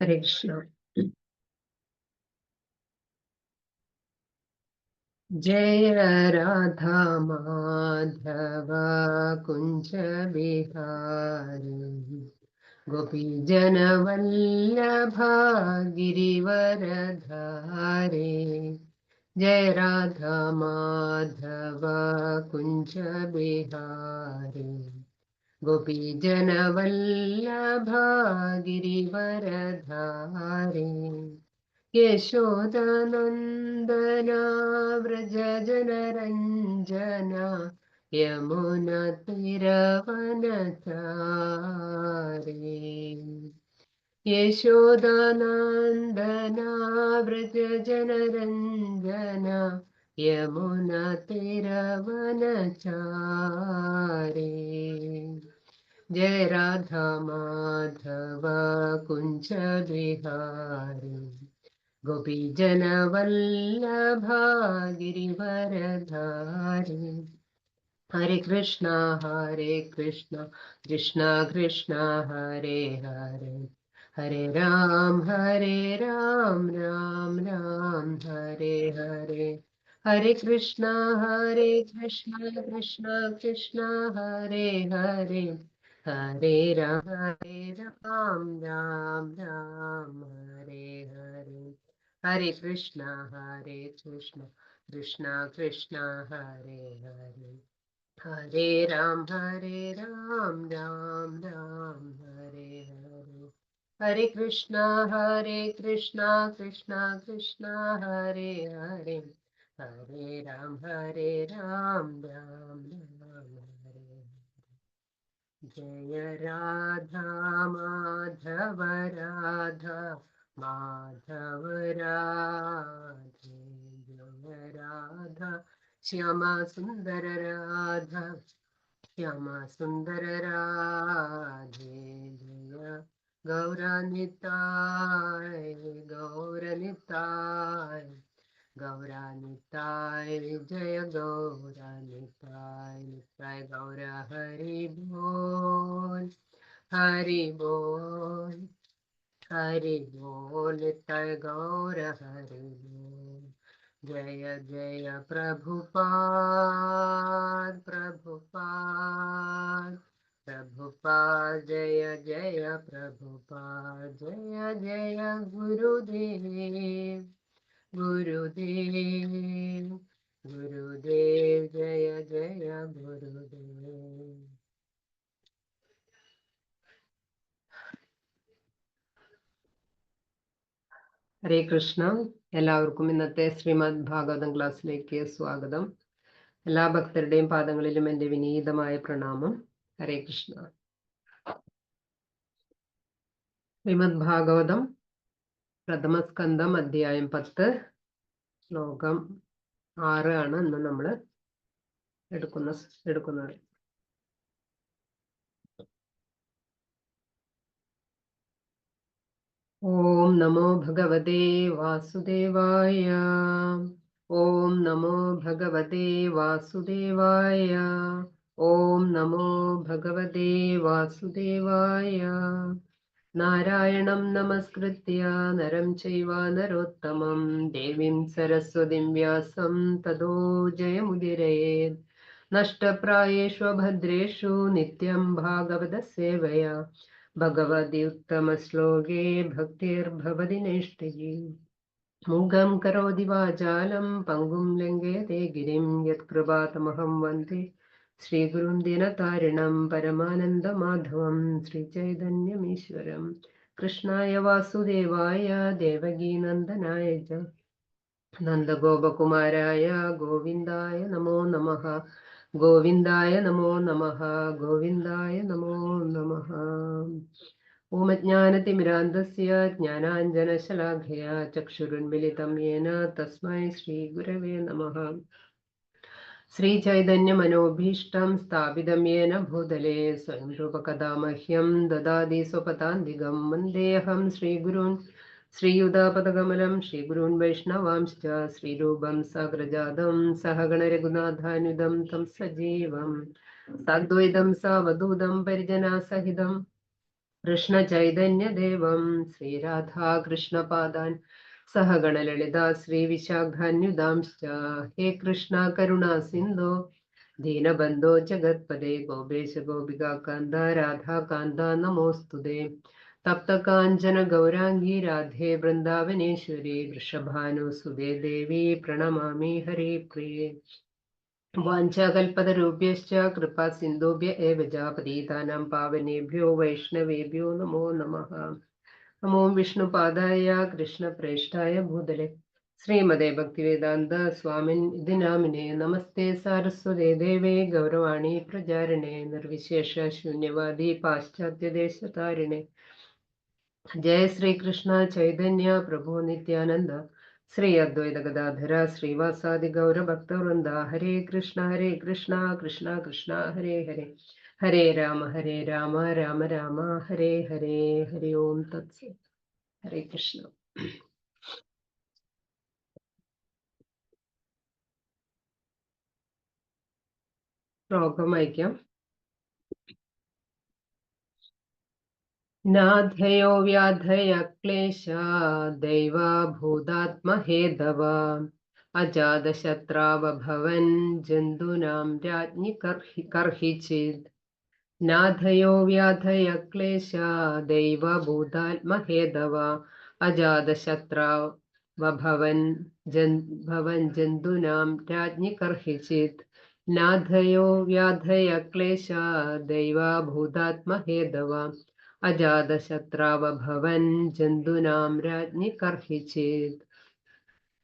ഹരേ കൃഷ്ണ. ജയ രാധാ മാധവ കുഞ്ച ബിഹാരി ഗോപീജന വല്ലഭ ഗിരിവരധാരേ. ജയ രാധാ മാധവ കുഞ്ച ബിഹാരി ഗോപീജന വല്ലഭ ഗിരിവരധാരേ. യശോദനന്ദന വ്രജ ജനരഞ്ജന യമുന തിരവനചാരി. യശോദനന്ദന വ്രജ ജനരഞ്ജന യമുന തിരവനചാരി. ജയ രാധാ മാധവ കുഞ്ച ബിഹാരി ഗോപീജന വല്ലഭ ഗിരിവരധാരി. ഹരേ കൃഷ്ണ കൃഷ്ണ കൃഷ്ണ ഹരേ ഹരേ, ഹരേ രാം രാം രാം ഹരേ ഹരേ. ഹരേ കൃഷ്ണ കൃഷ്ണ കൃഷ്ണ ഹരേ ഹരേ, ഹരേ രാം രാം ഹരേ ഹരേ. ഹരേ കൃഷ്ണ കൃഷ്ണ കൃഷ്ണ ഹരേ ഹരേ, ഹരേ രാം രാം രാം ഹരേ ഹരേ. ഹരേ കൃഷ്ണ കൃഷ്ണ കൃഷ്ണ ഹരേ ഹരേ, ഹരേ രാം രാം രാം ഹരേ. ജയ രാധാ മാധവ രാധാ മാധവ രാധേ. ജയ രാധാ ശ്യാമ സുന്ദര രാധാ ശ്യാമ സുന്ദര രാധേ. ജയ ഗൗരനിതായ ഗൗരനിതായ ഗൗരനിതായ. ജയ ഗൗരനിതായ നിതായ ഗൗര. ഹരി ബോൽ ഹരി ബോൽ ഹരി ബോൽ നിതായ ഗൗര ഹരി ബോൽ. ജയ ജയ പ്രഭുപാദ് പ്രഭുപാദ് പ്രഭുപാദ്. ജയ ജയ പ്രഭുപാദ്. ജയ ജയ ഗുരുദേവ് ഗുരുദേവ് ഗുരുദേവ്. ജയ ജയ ഗുരുദേവ്. ഹരേ കൃഷ്ണ. എല്ലാവർക്കും ഇന്നത്തെ ശ്രീമദ് ഭാഗവതം ക്ലാസ്സിലേക്ക് സ്വാഗതം. എല്ലാ ഭക്തരുടെയും പാദങ്ങളിലും എൻ്റെ വിനീതമായ പ്രണാമം. ഹരേ കൃഷ്ണ. ശ്രീമദ് ഭാഗവതം പ്രഥമസ്കന്ധം അധ്യായം 10 ശ്ലോകം 6 ആണ് ഇന്ന് നമ്മൾ എടുക്കുന്നത്. ഓം നമോ ഭഗവതേ വാസുദേവായ. ഓം നമോ ഭഗവതേ വാസുദേവായ. ഓം നമോ ഭഗവതേ വാസുദേവായ. നാരായണം നമസ്കൃത്യ നരം ചൈവ നരോത്തമം ദേവീം സരസ്വതീം വ്യാസം തതോ ജയമുദീരയേത്. നഷ്ടപ്രായേഷു ഭദ്രേഷു നിത്യം ഭാഗവത സേവയാ ഭഗവതി ഉത്തമശ്ലോകേ ഭക്തിർഭവതി നൈഷ്ഠികീ. മൂകം കരോതി വാചാലം പങ്കും ലംഘയത്തെ ഗിരിം യത്കൃപാതമഹം വന്ദേ ശ്രീഗുരും ദീനതാരിണം പരമാനന്ദമാധവം ശ്രീചൈതന്യമീശ്വരം. കൃഷ്ണായ വാസുദേവായ ദേവകീനന്ദനായ ച നന്ദഗോപകുമാരായ ഗോവിന്ദായ നമോ നമഃ. ഗോവിന്ദായ നമോ നമഃ. ഗോവിന്ദായ നമോ നമഃ. ഓമജ്ഞാനതിമിരാന്ധസ്യ ജ്ഞാനാഞ്ജനശലാഖയാ ചക്ഷുരുന്മിലിതം യേന തസ്മൈ ശ്രീഗുരവേ നമഃ. ശ്രീചൈതന്യമനോഭീഷ്ടം സ്ഥാപിതം യേന ഭൂതലേ സ്വയം രൂപകഥാ മഹ്യം ദദാതി സ്വപദാന്തികം. വന്ദേഹം ശ്രീഗുരുൻ ശ്രീയുതാപദകമലം ശ്രീഗുരുൻ വൈഷ്ണവാംശ്ച ശ്രീരൂപം സാഗ്രജാതം സഹഗണ രഘുനാഥാന്വിതം തം സജീവം സാദ്വൈതം സാവധൂതം പരിജനാസഹിതം കൃഷ്ണ ചൈതന്യദേവം ശ്രീരാധാകൃഷ്ണപാദാൻ സഹഗണലളിതാ ശ്രീവിശാഖാന്യുതാംശ്ച ഹേ കൃഷ്ണ കരുണാ സിന്ധോ ദീനബന്ധോ ജഗത്പദേ ഗോപേശ ഗോപികാകാന്ത രാധാകാന്ത നമോസ്തുതേ തപ്തകാഞ്ചന ഗൗരാംഗീ രാധേ വൃന്ദാവനേശ്വരി വൃഷഭാനുസുതേ ദേവി പ്രണമാമി ഹരിപ്രിയേ വാഞ്ചാകൽപതരുഭ്യശ്ച കൃപാ സിന്ധുഭ്യ ഏവ ച പതിതാനാം പാവനേഭ്യോ വൈഷ്ണവേഭ്യോ നമോ നമഃ. നമോ വിഷ്ണുപാദായ കൃഷ്ണപ്രേഷ്ഠായ ഭൂതലെ ശ്രീമതേ ഭക്തിവേദാന്ത സ്വാമിൻ ഇതി നാമിനെ നമസ്തേ സാരസ്വതേ ദേവേ ഗൗരവാണി പ്രചാരിണേ നിർവിശേഷ ശൂന്യവാദി പാശ്ചാത്യദേശതാരിണേ ജയ ശ്രീകൃഷ്ണ ചൈതന്യ പ്രഭു നിത്യാനന്ദ ശ്രീ അദ്വൈത ഗദാധര ശ്രീവാസാദി ഗൗരഭക്തവൃന്ദ ഹരേ കൃഷ്ണ കൃഷ്ണ കൃഷ്ണ ഹരേ ഹരേ ഹരേ രാമ രാമ രാമ ഹരേ ഹരേ ഹരി ഓം തത്സത്. ഹരേ കൃഷ്ണ. ശ്ലോകം വായിക്കാം. നാഥയോ വ്യാധയ ക്ലേശ ദൈവഭൂതാത്മഹേതവ അജാതശത്രാവഭവൻ ജന്തുനാം രാജ്ഞി കർഹിചിത്. നാഥയോ വ്യാധയ ക്ലേശ ദൈവഭൂതാത്മഹേതവ അജാതശത്രാവഭവൻ ജന്തുനാം രാജ്ഞി കർഹിചിത്. നാഥയോ വ്യാധയ ക്ലേശ ദൈവഭൂതാത്മഹേതവ അജാതശത്രാവഭവൻ ജന്തുനാം രാജ്ഞി കർഹിചിത്.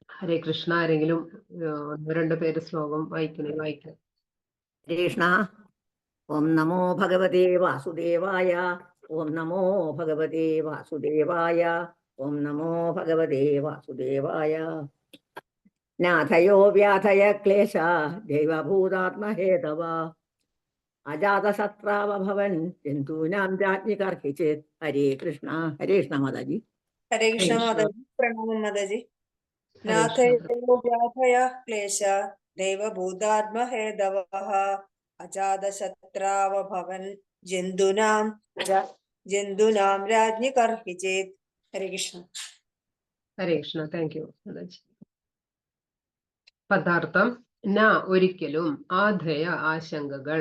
ഹരേ കൃഷ്ണ. ആരെങ്കിലും ഒന്ന് രണ്ട് പേര് ശ്ലോകം വായിക്കാം. കൃഷ്ണ. ഓം നമോ ഭഗവതേ വാസുദേവായ. ഓം നമോ ഭഗവതേ വാസുദേവായ. ഓം നമോ ഭഗവതേ വാസുദേവായ. നാഥയോ വ്യാധയ ക്ലേശ ദൈവഭൂതാത്മഹേതവ അജാതശത്രാവഭവൻ ജന്തൂനാം രാജ്ഞി കർഹിചിത്. ഹരേ കൃഷ്ണ. ഹരേ കൃഷ്ണ മാതാജി. ഹരേ കൃഷ്ണ മാതാജി. പ്രണാമം മാതാജി. നാഥയോ വ്യാധയ ക്ലേശ ദൈവഭൂതാത്മഹേതവഃ അജാതശത്രാവഭവൻ ജന്തുനാം രാജ്ഞി കർഹിചിത്. ഹരേ കൃഷ്ണ. ഹരേ കൃഷ്ണ. Thank you Mataji. പദാർത്ഥം ന ഒരിക്കലും, ആധയ ആശങ്കകൾ,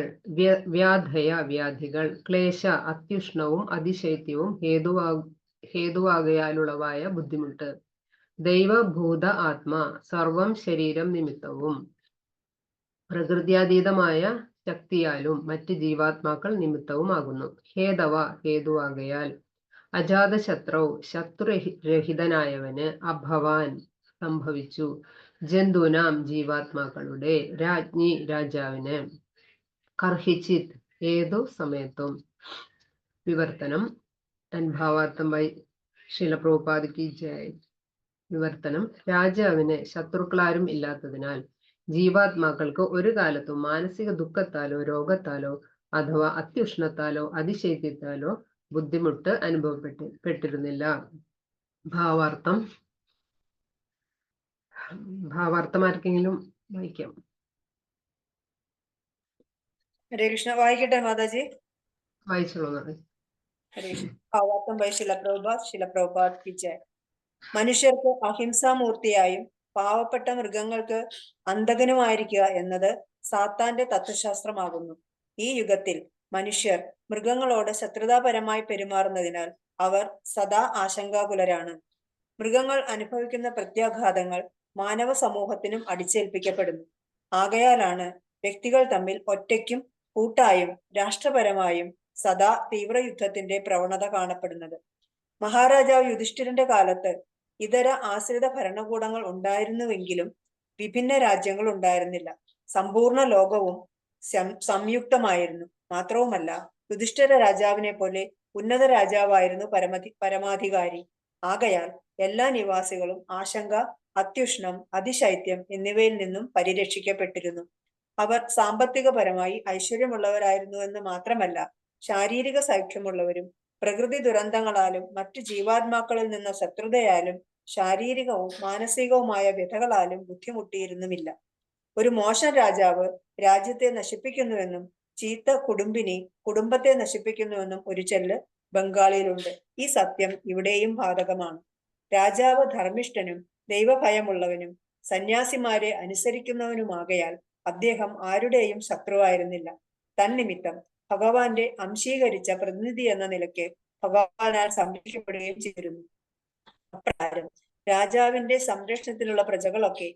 വ്യാധയ വ്യാധികൾ, ക്ലേശ അത്യുഷ്ണവും അതിശൈത്യവും ഹേതുവാകയാലുളവായ ബുദ്ധിമുട്ട്, ദൈവഭൂത ആത്മാ സർവം ശരീരം നിമിത്തവും, പ്രകൃത്യാതീതമായ ശക്തിയാലും മറ്റ് ജീവാത്മാക്കൾ നിമിത്തവുമാകുന്നു. ഹേതവ ഹേതുവാകയാൽ, അജാതശത്രൗ ശത്രുരഹിതനായവന്, അഭവാൻ സംഭവിച്ചു, ജന്തുനാം ജീവാത്മാക്കളുടെ, രാജ്ഞി രാജാവിന്, കർഹിചിത് ഏതു സമയത്തും. വിവർത്തനം ഭാവാർത്ഥം ബൈ ശ്രീല പ്രഭുപാദ് കി ജയ്. വിവർത്തനം: രാജാവിന് ശത്രുക്കളാരും ഇല്ലാത്തതിനാൽ ജീവാത്മാക്കൾക്ക് ഒരു കാലത്തും മാനസിക ദുഃഖത്താലോ രോഗത്താലോ അഥവാ അത്യുഷ്ണത്താലോ അതിശൈത്യത്താലോ ബുദ്ധിമുട്ട് അനുഭവപ്പെട്ടിരുന്നില്ല. ഭാവാർത്ഥം ആർക്കെങ്കിലും വായിക്കാം? ഹരേ കൃഷ്ണ. വായിക്കട്ടെ മാതാജി? വായിച്ചോളൂ. ഹരേ കൃഷ്ണ. ഭാവാർത്ഥം ബൈ ശ്രീല പ്രഭുപാദ് കി ജയ്. മനുഷ്യർക്ക് അഹിംസാമൂർത്തിയായും പാവപ്പെട്ട മൃഗങ്ങൾക്ക് അന്തകനുമായിരിക്കുക എന്നത് സാത്താന്റെ തത്വശാസ്ത്രമാകുന്നു. ഈ യുഗത്തിൽ മനുഷ്യർ മൃഗങ്ങളോട് ശത്രുതാപരമായി പെരുമാറുന്നതിനാൽ അവർ സദാ ആശങ്കാകുലരാണ്. മൃഗങ്ങൾ അനുഭവിക്കുന്ന പ്രത്യാഘാതങ്ങൾ മാനവ സമൂഹത്തിനും അടിച്ചേൽപ്പിക്കപ്പെടുന്നു. ആകയാലാണ് വ്യക്തികൾ തമ്മിൽ ഒറ്റയ്ക്കും കൂട്ടായും രാഷ്ട്രപരമായും സദാ തീവ്രയുദ്ധത്തിന്റെ പ്രവണത കാണപ്പെടുന്നത്. മഹാരാജാവ് യുധിഷ്ഠിരന്റെ കാലത്ത് ഇതര ആശ്രിത ഭരണകൂടങ്ങൾ ഉണ്ടായിരുന്നുവെങ്കിലും വിഭിന്ന രാജ്യങ്ങൾ ഉണ്ടായിരുന്നില്ല. സമ്പൂർണ്ണ ലോകവും സംയുക്തമായിരുന്നു. മാത്രവുമല്ല, യുധിഷ്ഠിര രാജാവിനെ പോലെ ഉന്നത രാജാവായിരുന്നു പരമാധികാരി. ആകയാൽ എല്ലാ നിവാസികളും ആശങ്ക, അത്യുഷ്ണം, അതിശൈത്യം എന്നിവയിൽ നിന്നും പരിരക്ഷിക്കപ്പെട്ടിരുന്നു. അവർ സാമ്പത്തികപരമായി ഐശ്വര്യമുള്ളവരായിരുന്നു എന്ന് മാത്രമല്ല, ശാരീരിക സൗഖ്യമുള്ളവരും പ്രകൃതി ദുരന്തങ്ങളാലും മറ്റു ജീവാത്മാക്കളിൽ നിന്ന ശത്രുതയാലും ശാരീരികവും മാനസികവുമായ വ്യഥകളാലും ബുദ്ധിമുട്ടിയിരുന്നുമില്ല. ഒരു മോശം രാജാവ് രാജ്യത്തെ നശിപ്പിക്കുന്നുവെന്നും ചീത്ത കുടുംബിനി കുടുംബത്തെ നശിപ്പിക്കുന്നുവെന്നും ഒരു ചൊല്ല് ബംഗാളിലുണ്ട്. ഈ സത്യം ഇവിടെയും ബാധകമാണ്. രാജാവ് ധർമ്മിഷ്ഠനും ദൈവഭയമുള്ളവനും സന്യാസിമാരെ അനുസരിക്കുന്നവനുമാകയാൽ അദ്ദേഹം ആരുടെയും ശത്രുവായിരുന്നില്ല. തന്നിമിത്തം ഭഗവാന്റെ അംശീകരിച്ച പ്രതിനിധി എന്ന നിലയ്ക്ക് ഭഗവാനാൽ സംരക്ഷിക്കപ്പെടുകയും ചെയ്തിരുന്നു. അപ്രകാരം രാജാവിന്റെ സംരക്ഷണത്തിലുള്ള പ്രജകളൊക്കെ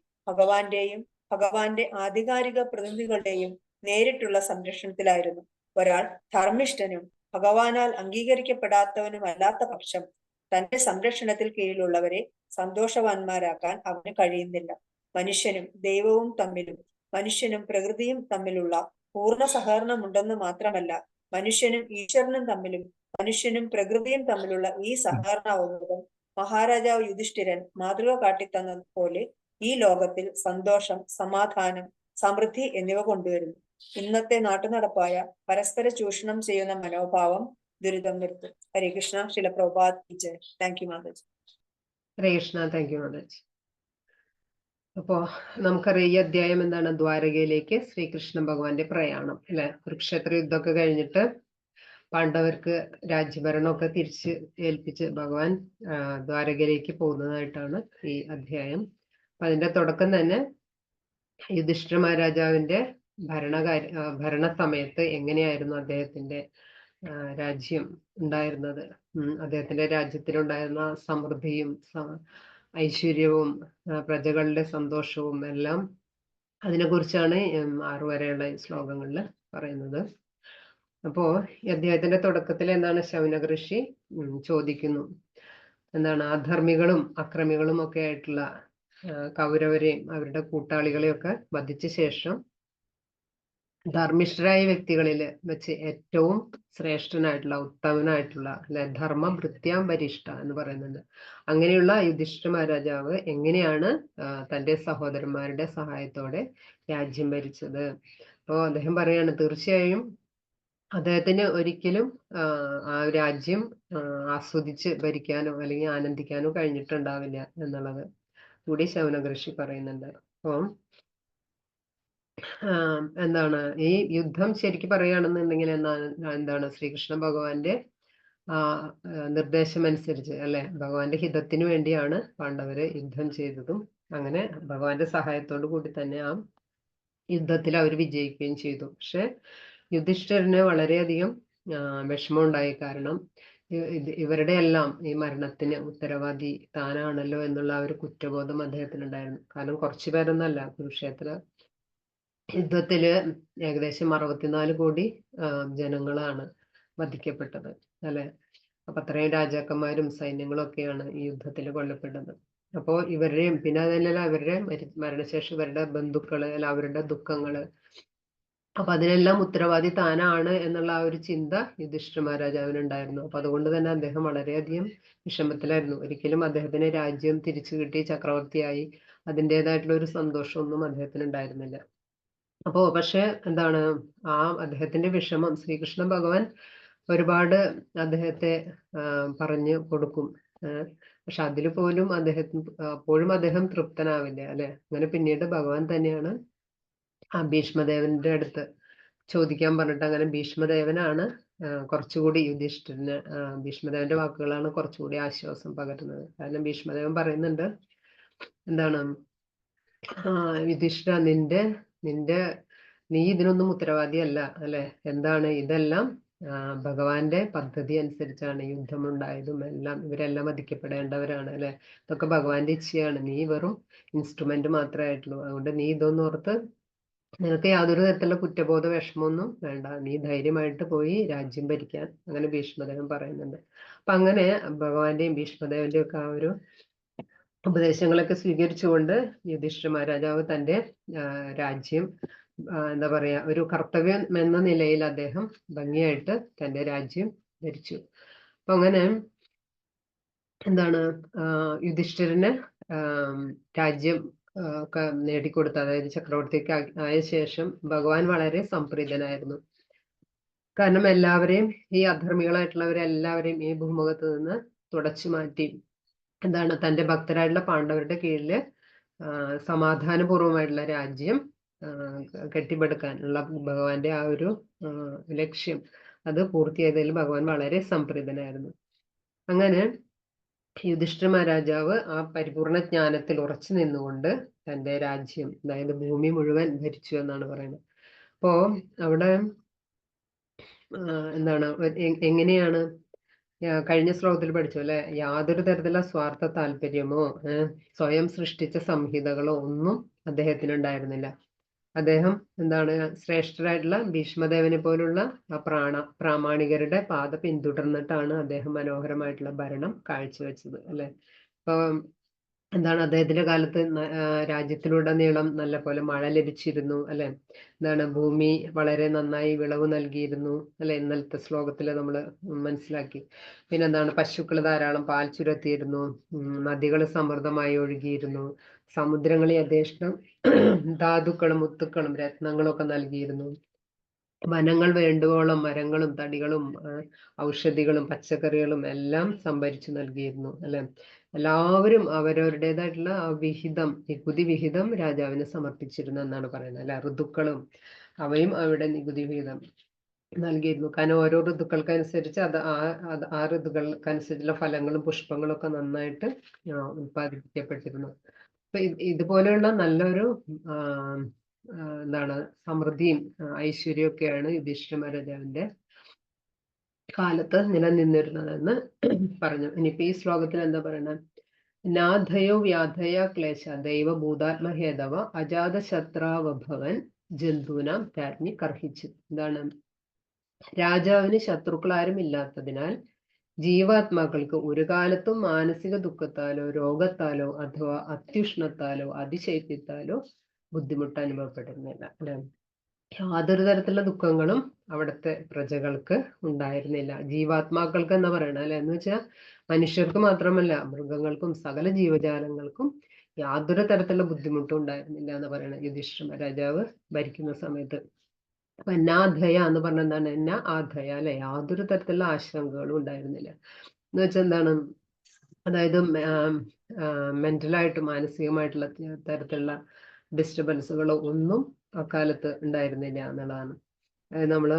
ഭഗവാന്റെ ആധികാരിക പ്രതിനിധികളുടെയും നേരിട്ടുള്ള സംരക്ഷണത്തിലായിരുന്നു. ഒരാൾ ധർമ്മിഷ്ഠനും ഭഗവാനാൽ അംഗീകരിക്കപ്പെടാത്തവനുമല്ലാത്ത പക്ഷം തന്റെ സംരക്ഷണത്തിൽ കീഴിലുള്ളവരെ സന്തോഷവാന്മാരാക്കാൻ അവന് കഴിയുന്നില്ല. മനുഷ്യനും ദൈവവും തമ്മിലും മനുഷ്യനും പ്രകൃതിയും തമ്മിലുള്ള പൂർണ്ണ സഹകരണമുണ്ടെന്ന് മാത്രമല്ല, മനുഷ്യനും ഈശ്വരനും തമ്മിലും മനുഷ്യനും പ്രകൃതിയും തമ്മിലുള്ള ഈ സഹകരണ അവബോധം മഹാരാജാവ് യുധിഷ്ഠിരൻ മാതൃക കാട്ടിത്തന്നതുപോലെ ഈ ലോകത്തിൽ സന്തോഷം, സമാധാനം, സമൃദ്ധി എന്നിവ കൊണ്ടുവരുന്നു. ഇന്നത്തെ നാട്ടുനടപ്പായ പരസ്പര ചൂഷണം ചെയ്യുന്ന മനോഭാവം ദുരിതം വരുത്തും. ഹരേ കൃഷ്ണ. ശില പ്രഭുപാദ് കി ജയ്. Thank you Mataji. Hare Krishna. Thank you Mataji. അപ്പോ നമുക്കറിയാം ഈ അധ്യായം എന്താണ്? ദ്വാരകയിലേക്ക് ശ്രീകൃഷ്ണ ഭഗവാന്റെ പ്രയാണം അല്ലെ. കുരുക്ഷേത്ര യുദ്ധമൊക്കെ കഴിഞ്ഞിട്ട് പാണ്ഡവർക്ക് രാജ്യഭരണമൊക്കെ തിരിച്ച് ഏൽപ്പിച്ച് ഭഗവാൻ ദ്വാരകയിലേക്ക് പോകുന്നതായിട്ടാണ് ഈ അധ്യായം. അപ്പൊ അതിന്റെ തുടക്കം തന്നെ യുധിഷ്ഠിര മഹാരാജാവിന്റെ ഭരണ സമയത്ത് എങ്ങനെയായിരുന്നു അദ്ദേഹത്തിന്റെ രാജ്യം ഉണ്ടായിരുന്നത്, അദ്ദേഹത്തിന്റെ രാജ്യത്തിലുണ്ടായിരുന്ന സമൃദ്ധിയും ഐശ്വര്യവും പ്രജകളുടെ സന്തോഷവും എല്ലാം അതിനെക്കുറിച്ചാണ് 6 വരെയുള്ള ശ്ലോകങ്ങളിൽ പറയുന്നത്. അപ്പോ ഈ അദ്ദേഹത്തിന്റെ തുടക്കത്തിൽ എന്താണ് ശൗനക ഋഷി ചോദിക്കുന്നു, എന്താണ് അധർമ്മികളും അക്രമികളും ഒക്കെ ആയിട്ടുള്ള കൗരവരെയും അവരുടെ കൂട്ടാളികളെയൊക്കെ വധിച്ച ശേഷം ധർമ്മിഷ്ഠരായ വ്യക്തികളിൽ വെച്ച് ഏറ്റവും ശ്രേഷ്ഠനായിട്ടുള്ള ഉത്തമനായിട്ടുള്ള അല്ലെ ധർമ്മ ഭൃത്യാം വരിഷ്ഠ എന്ന് പറയുന്നുണ്ട്. അങ്ങനെയുള്ള യുധിഷ്ഠിര മഹാരാജാവ് എങ്ങനെയാണ് തന്റെ സഹോദരന്മാരുടെ സഹായത്തോടെ രാജ്യം ഭരിച്ചത്? അപ്പോൾ അദ്ദേഹം പറയാണ്, തീർച്ചയായും അദ്ദേഹത്തിന് ഒരിക്കലും ആ രാജ്യം ആസ്വദിച്ച് ഭരിക്കാനോ അല്ലെങ്കിൽ ആനന്ദിക്കാനോ കഴിഞ്ഞിട്ടുണ്ടാവില്ല എന്നുള്ളത് കൂടി ശൗനക ഋഷി പറയുന്നുണ്ട്. അപ്പം എന്താണ് ഈ യുദ്ധം ശരിക്കും പറയുകയാണെന്നുണ്ടെങ്കിൽ എന്താണ് ശ്രീകൃഷ്ണ ഭഗവാന്റെ നിർദ്ദേശം അനുസരിച്ച് അല്ലെ, ഭഗവാന്റെ ഹിതത്തിന് വേണ്ടിയാണ് പാണ്ഡവര് യുദ്ധം ചെയ്തതും അങ്ങനെ ഭഗവാന്റെ സഹായത്തോടു കൂടി തന്നെ ആ യുദ്ധത്തിൽ അവർ വിജയിക്കുകയും ചെയ്തു. പക്ഷെ യുധിഷ്ഠിരന് വളരെയധികം വിഷമമുണ്ടായി. കാരണം ഇവരുടെ എല്ലാം ഈ മരണത്തിന് ഉത്തരവാദി താനാണല്ലോ എന്നുള്ള ഒരു കുറ്റബോധം അദ്ദേഹത്തിനുണ്ടായിരുന്നു. കാരണം കുറച്ചു പേരൊന്നല്ല, കുരുക്ഷേത്ര യുദ്ധത്തില് ഏകദേശം 64 കോടി ജനങ്ങളാണ് വധിക്കപ്പെട്ടത് അല്ലെ. അപ്പൊ അത്രയും രാജാക്കന്മാരും സൈന്യങ്ങളും ഒക്കെയാണ് ഈ യുദ്ധത്തിൽ കൊല്ലപ്പെട്ടത്. അപ്പോ ഇവരുടെയും പിന്നെ അതല്ല അവരുടെ മരണശേഷം ഇവരുടെ ബന്ധുക്കള് അല്ല അവരുടെ ദുഃഖങ്ങള്, അപ്പൊ അതിനെല്ലാം ഉത്തരവാദി താനാണ് എന്നുള്ള ആ ഒരു ചിന്ത യുധിഷ്ഠിര മഹാരാജാവിനുണ്ടായിരുന്നു. അപ്പൊ അതുകൊണ്ട് തന്നെ അദ്ദേഹം വളരെയധികം വിഷമത്തിലായിരുന്നു. ഒരിക്കലും അദ്ദേഹത്തിന് രാജ്യം തിരിച്ചു കിട്ടി ചക്രവർത്തിയായി അതിൻ്റെതായിട്ടുള്ള ഒരു സന്തോഷമൊന്നും അദ്ദേഹത്തിന് ഉണ്ടായിരുന്നില്ല. അപ്പോ പക്ഷെ എന്താണ് അദ്ദേഹത്തിന്റെ വിഷമം ശ്രീകൃഷ്ണ ഭഗവാൻ ഒരുപാട് അദ്ദേഹത്തെ പറഞ്ഞു കൊടുക്കും. പക്ഷെ അതിൽ പോലും അപ്പോഴും അദ്ദേഹം തൃപ്തനാവില്ല അല്ലെ. അങ്ങനെ പിന്നീട് ഭഗവാൻ തന്നെയാണ് ഭീഷ്മദേവന്റെ അടുത്ത് ചോദിക്കാൻ പറഞ്ഞിട്ട് അങ്ങനെ ഭീഷ്മദേവനാണ് കുറച്ചുകൂടി യുധിഷ്ഠിരന് ഭീഷ്മദേവന്റെ വാക്കുകളാണ് കുറച്ചുകൂടി ആശ്വാസം പകരുന്നത്. കാരണം ഭീഷ്മദേവൻ പറയുന്നുണ്ട്, എന്താണ് യുധിഷ്ഠിര നീ ഇതിനൊന്നും ഉത്തരവാദിയല്ല അല്ലെ. എന്താണ് ഇതെല്ലാം ഭഗവാന്റെ പദ്ധതി അനുസരിച്ചാണ് യുദ്ധമുണ്ടായതും എല്ലാം. ഇവരെല്ലാം വധിക്കപ്പെടേണ്ടവരാണ് അല്ലെ. ഇതൊക്കെ ഭഗവാന്റെ ഇച്ഛയാണ്. നീ വെറും ഇൻസ്ട്രുമെന്റ് മാത്രമായിട്ടുള്ളൂ. അതുകൊണ്ട് നീ ഇതൊന്നും ഓർത്ത് നിനക്ക് യാതൊരു തരത്തിലുള്ള കുറ്റബോധ വിഷമമൊന്നും വേണ്ട. നീ ധൈര്യമായിട്ട് പോയി രാജ്യം ഭരിക്കാൻ അങ്ങനെ ഭീഷ്മദേവൻ പറയുന്നുണ്ട്. അപ്പൊ അങ്ങനെ ഭഗവാന്റെയും ഭീഷ്മദേവന്റെയും ഒക്കെ ആ ഒരു ഉപദേശങ്ങളൊക്കെ സ്വീകരിച്ചുകൊണ്ട് യുധിഷ്ഠിര മഹാരാജാവ് തന്റെ രാജ്യം എന്താ പറയാ ഒരു കർത്തവ്യം എന്ന നിലയിൽ അദ്ദേഹം ഭംഗിയായിട്ട് തന്റെ രാജ്യം ഭരിച്ചു. അപ്പൊ അങ്ങനെ എന്താണ് യുധിഷ്ഠിരന് രാജ്യം ഒക്കെ നേടിക്കൊടുത്ത, അതായത് ചക്രവർത്തിക്ക് ആയ ശേഷം ഭഗവാൻ വളരെ സംപ്രീതനായിരുന്നു. കാരണം എല്ലാവരെയും ഈ അധർമ്മികളായിട്ടുള്ളവരെല്ലാവരെയും ഈ ഭൂമുഖത്ത് നിന്ന് തുടച്ചു മാറ്റി എന്താണ് തന്റെ ഭക്തരായിട്ടുള്ള പാണ്ഡവരുടെ കീഴില് സമാധാനപൂർവമായിട്ടുള്ള രാജ്യം കെട്ടിപ്പടുക്കാനുള്ള ഭഗവാന്റെ ആ ഒരു ലക്ഷ്യം അത് പൂർത്തിയായതിൽ ഭഗവാൻ വളരെ സംപ്രീതനായിരുന്നു. അങ്ങനെ യുധിഷ്ഠിര മഹാരാജാവ് ആ പരിപൂർണ ജ്ഞാനത്തിൽ ഉറച്ചു നിന്നുകൊണ്ട് തന്റെ രാജ്യം, അതായത് ഭൂമി മുഴുവൻ ഭരിച്ചു എന്നാണ് പറയുന്നത്. അപ്പോ അവിടെ എന്താണ് എങ്ങനെയാണ് കഴിഞ്ഞ ശ്ലോകത്തിൽ പഠിച്ചു അല്ലെ, യാതൊരു തരത്തിലുള്ള സ്വാർത്ഥ താല്പര്യമോ സ്വയം സൃഷ്ടിച്ച സംഹിതകളോ ഒന്നും അദ്ദേഹത്തിന് ഉണ്ടായിരുന്നില്ല. അദ്ദേഹം എന്താണ് ശ്രേഷ്ഠരായിട്ടുള്ള ഭീഷ്മദേവനെ പോലുള്ള പ്രാമാണികരുടെ പാത പിന്തുടർന്നിട്ടാണ് അദ്ദേഹം മനോഹരമായിട്ടുള്ള ഭരണം കാഴ്ചവെച്ചത് അല്ലെ. ഇപ്പൊ എന്താണ് അദ്ദേഹത്തിന്റെ കാലത്ത് രാജ്യത്തിലുടനീളം നല്ല പോലെ മഴ ലഭിച്ചിരുന്നു അല്ലെ. എന്താണ് ഭൂമി വളരെ നന്നായി വിളവ് നൽകിയിരുന്നു അല്ലെ, ഇന്നലത്തെ ശ്ലോകത്തിൽ നമ്മൾ മനസ്സിലാക്കി. പിന്നെ എന്താണ് പശുക്കൾ ധാരാളം പാൽ ചുരത്തിയിരുന്നു, നദികൾ സമൃദ്ധമായി ഒഴുകിയിരുന്നു, സമുദ്രങ്ങളിൽ യഥേഷ്ടം ധാതുക്കളും മുത്തുക്കളും രത്നങ്ങളും ഒക്കെ നൽകിയിരുന്നു. വനങ്ങൾ വേണ്ടുവോളം മരങ്ങളും തടികളും ഔഷധികളും പച്ചക്കറികളും എല്ലാം സംഭരിച്ചു നൽകിയിരുന്നു അല്ലെ. എല്ലാവരും അവരവരുടേതായിട്ടുള്ള വിഹിതം, നികുതി വിഹിതം രാജാവിന് സമർപ്പിച്ചിരുന്നു എന്നാണ് പറയുന്നത് അല്ലെ. ഋതുക്കളും അവയും അവരുടെ നികുതി വിഹിതം നൽകിയിരുന്നു. കാരണം ഓരോ ഋതുക്കൾക്കനുസരിച്ച് ആ ഋതുക്കൾക്കനുസരിച്ചുള്ള ഫലങ്ങളും പുഷ്പങ്ങളും ഒക്കെ നന്നായിട്ട് ഉത്പാദിപ്പിക്കപ്പെട്ടിരുന്നു. അപ്പൊ ഇതുപോലെയുള്ള നല്ലൊരു എന്താണ് സമൃദ്ധിയും ഐശ്വര്യവും ഒക്കെയാണ് യുധിഷ്ഠിര മഹാരാജാവിന്റെ കാലത്ത് നിലനിന്നിരുന്നതെന്ന് പറഞ്ഞു. ഇനിയിപ്പോ ഈ ശ്ലോകത്തിൽ എന്താ പറയുന്നത്? നാഥയോ വ്യാധയ ക്ലേശ ദൈവഭൂതാത്മഹേതവ അജാതശത്രാവഭവൻ ജന്തുനാം രാജ്ഞി കർഹിച്ചു. എന്താണ്? രാജാവിന് ശത്രുക്കൾ ആരും ഇല്ലാത്തതിനാൽ ജീവാത്മാക്കൾക്ക് ഒരു കാലത്തും മാനസിക ദുഃഖത്താലോ രോഗത്താലോ അഥവാ അത്യുഷ്ണത്താലോ അതിശൈത്യത്താലോ ബുദ്ധിമുട്ട് അനുഭവപ്പെട്ടിരുന്നില്ല അല്ലെ. യാതൊരു തരത്തിലുള്ള ദുഃഖങ്ങളും അവിടുത്തെ പ്രജകൾക്ക് ഉണ്ടായിരുന്നില്ല. ജീവാത്മാക്കൾക്ക് എന്താ പറയണ അല്ലെ, എന്ന് വെച്ചാൽ മനുഷ്യർക്ക് മാത്രമല്ല മൃഗങ്ങൾക്കും സകല ജീവജാലങ്ങൾക്കും യാതൊരു തരത്തിലുള്ള ബുദ്ധിമുട്ടും ഉണ്ടായിരുന്നില്ല എന്ന് പറയണ യുധിഷ്ഠിര മഹാരാജാവ് ഭരിക്കുന്ന സമയത്ത്. അപ്പൊ എന്നാധയ എന്ന് പറഞ്ഞ എന്താണ്? എന്നാ ആധയ അല്ലെ, യാതൊരു തരത്തിലുള്ള ആശങ്കകളും ഉണ്ടായിരുന്നില്ല. എന്ന് വെച്ചാൽ എന്താണ്? അതായത് മെന്റലായിട്ട് മാനസികമായിട്ടുള്ള തരത്തിലുള്ള ഡിസ്റ്റർബൻസുകളോ ഒന്നും അക്കാലത്ത് ഉണ്ടായിരുന്നില്ല എന്നുള്ളതാണ്. നമ്മള്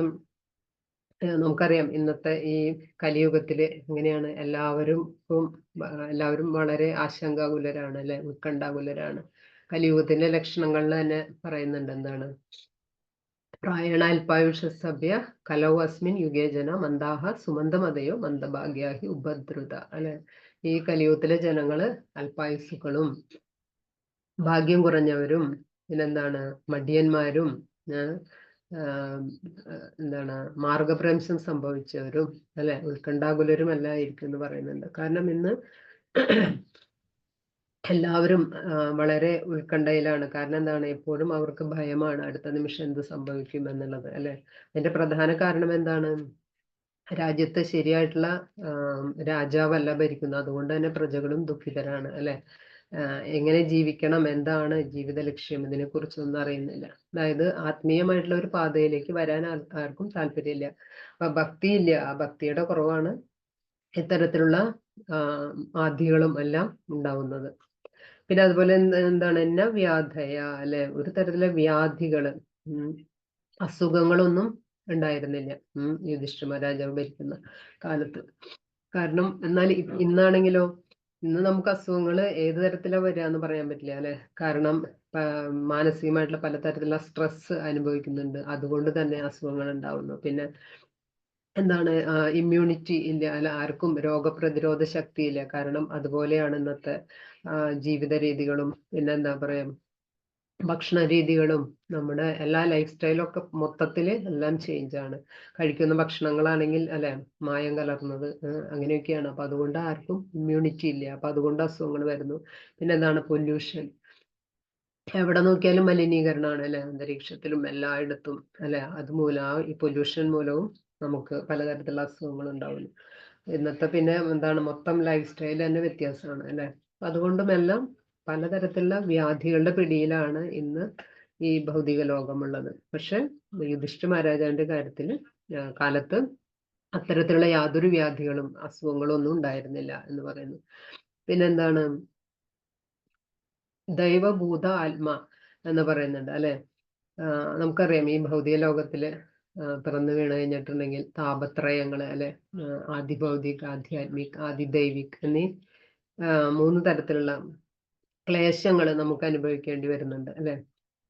നമുക്കറിയാം ഇന്നത്തെ ഈ കലിയുഗത്തില് എങ്ങനെയാണ് എല്ലാവരും വളരെ ആശങ്കാകുലരാണ് അല്ലെ, ഉത്കണ്ഠാകുലരാണ്. കലിയുഗത്തിന്റെ ലക്ഷണങ്ങളിൽ തന്നെ പറയുന്നുണ്ട് എന്താണ്? പ്രായണ അല്പായുഷസഭ്യ കലൗ അസ്മിൻ യുഗേ ജന മന്ദാഹ സുമന്ദമതയോ മന്ദഭാഗ്യാഹി ഉപദ്രുത അല്ലെ. ഈ കലിയുഗത്തിലെ ജനങ്ങള് അല്പായുസുകളും ഭാഗ്യം കുറഞ്ഞവരും പിന്നെന്താണ് മടിയന്മാരും എന്താണ് മാർഗഭ്രംശം സംഭവിച്ചവരും അല്ലെ, ഉത്കണ്ഠാകുലരും എല്ലാം ആയിരിക്കും എന്ന് പറയുന്നുണ്ട്. കാരണം ഇന്ന് എല്ലാവരും വളരെ ഉത്കണ്ഠയിലാണ്. കാരണം എന്താണ്? എപ്പോഴും അവർക്ക് ഭയമാണ് അടുത്ത നിമിഷം എന്ത് സംഭവിക്കും എന്നുള്ളത് അല്ലെ. അതിന്റെ പ്രധാന കാരണം എന്താണ്? രാജ്യത്ത് ശരിയായിട്ടുള്ള രാജാവല്ല ഭരിക്കുന്നത്. അതുകൊണ്ട് തന്നെ പ്രജകളും ദുഃഖിതരാണ് അല്ലെ. എങ്ങനെ ജീവിക്കണം, എന്താണ് ജീവിത ലക്ഷ്യം, ഇതിനെ കുറിച്ചൊന്നും അറിയുന്നില്ല. അതായത് ആത്മീയമായിട്ടുള്ള ഒരു പാതയിലേക്ക് വരാൻ ആർക്കും താല്പര്യമില്ല. അപ്പൊ ഭക്തിയില്ല, ആ ഭക്തിയുടെ കുറവാണ് ഇത്തരത്തിലുള്ള ആധികളും എല്ലാം ഉണ്ടാവുന്നത്. പിന്നെ അതുപോലെ എന്താണ് എന്നാ വ്യാധയ അല്ലെ, ഒരു തരത്തിലെ വ്യാധികള് അസുഖങ്ങളൊന്നും ഉണ്ടായിരുന്നില്ല യുധിഷ്ഠിര മഹാരാജാവ് ഭരിക്കുന്ന കാലത്ത്. കാരണം എന്നാൽ ഇന്നാണെങ്കിലോ, ഇന്ന് നമുക്ക് അസുഖങ്ങൾ ഏത് തരത്തിലാണ് വരിക എന്ന് പറയാൻ പറ്റില്ല അല്ലെ. കാരണം മാനസികമായിട്ടുള്ള പലതരത്തിലുള്ള സ്ട്രെസ് അനുഭവിക്കുന്നുണ്ട്, അതുകൊണ്ട് തന്നെ അസുഖങ്ങൾ ഉണ്ടാവുന്നു. പിന്നെ എന്താണ് ഇമ്മ്യൂണിറ്റി ഇല്ല അല്ല, ആർക്കും രോഗപ്രതിരോധ ശക്തി ഇല്ല. കാരണം അതുപോലെയാണ് ഇന്നത്തെ ജീവിത രീതികളും പിന്നെ എന്താ പറയാ ഭക്ഷണ രീതികളും നമ്മുടെ എല്ലാ ലൈഫ് സ്റ്റൈലും ഒക്കെ മൊത്തത്തിൽ എല്ലാം ചേഞ്ച് ആണ്. കഴിക്കുന്ന ഭക്ഷണങ്ങളാണെങ്കിൽ അല്ലെ മായം കലർന്നത് അങ്ങനെയൊക്കെയാണ്. അപ്പൊ അതുകൊണ്ട് ആർക്കും ഇമ്മ്യൂണിറ്റി ഇല്ല. അപ്പൊ അതുകൊണ്ട് അസുഖങ്ങൾ വരുന്നു. പിന്നെ എന്താണ് പൊല്യൂഷൻ, എവിടെ നോക്കിയാലും മലിനീകരണമാണ് അല്ലെ, അന്തരീക്ഷത്തിലും എല്ലായിടത്തും അല്ലെ. അതുമൂലം ഈ പൊല്യൂഷൻ മൂലവും നമുക്ക് പലതരത്തിലുള്ള അസുഖങ്ങൾ ഉണ്ടാവുന്നു. ഇന്നത്തെ പിന്നെ എന്താണ് മൊത്തം ലൈഫ് സ്റ്റൈൽ തന്നെ വ്യത്യാസമാണ് അല്ലെ. അതുകൊണ്ടും എല്ലാം പലതരത്തിലുള്ള വ്യാധികളുടെ പിടിയിലാണ് ഇന്ന് ഈ ഭൗതിക ലോകമുള്ളത്. പക്ഷെ യുധിഷ്ഠിര മഹാരാജാവിന്റെ കാലത്ത് അത്തരത്തിലുള്ള യാതൊരു വ്യാധികളും അസുഖങ്ങളും ഒന്നും ഉണ്ടായിരുന്നില്ല എന്ന് പറയുന്നു. പിന്നെന്താണ് ദൈവഭൂത ആത്മ എന്ന് പറയുന്നുണ്ട് അല്ലെ. നമുക്കറിയാം ഈ ഭൗതിക ലോകത്തില് പിറന്നു വീണ് കഴിഞ്ഞിട്ടുണ്ടെങ്കിൽ താപത്രയങ്ങള് അല്ലെ, ആദിഭൗതിക്, ആധ്യാത്മിക്, ആദിദൈവിക് എന്നീ 3 തരത്തിലുള്ള ക്ലേശങ്ങൾ നമുക്ക് അനുഭവിക്കേണ്ടി വരുന്നുണ്ട് അല്ലെ.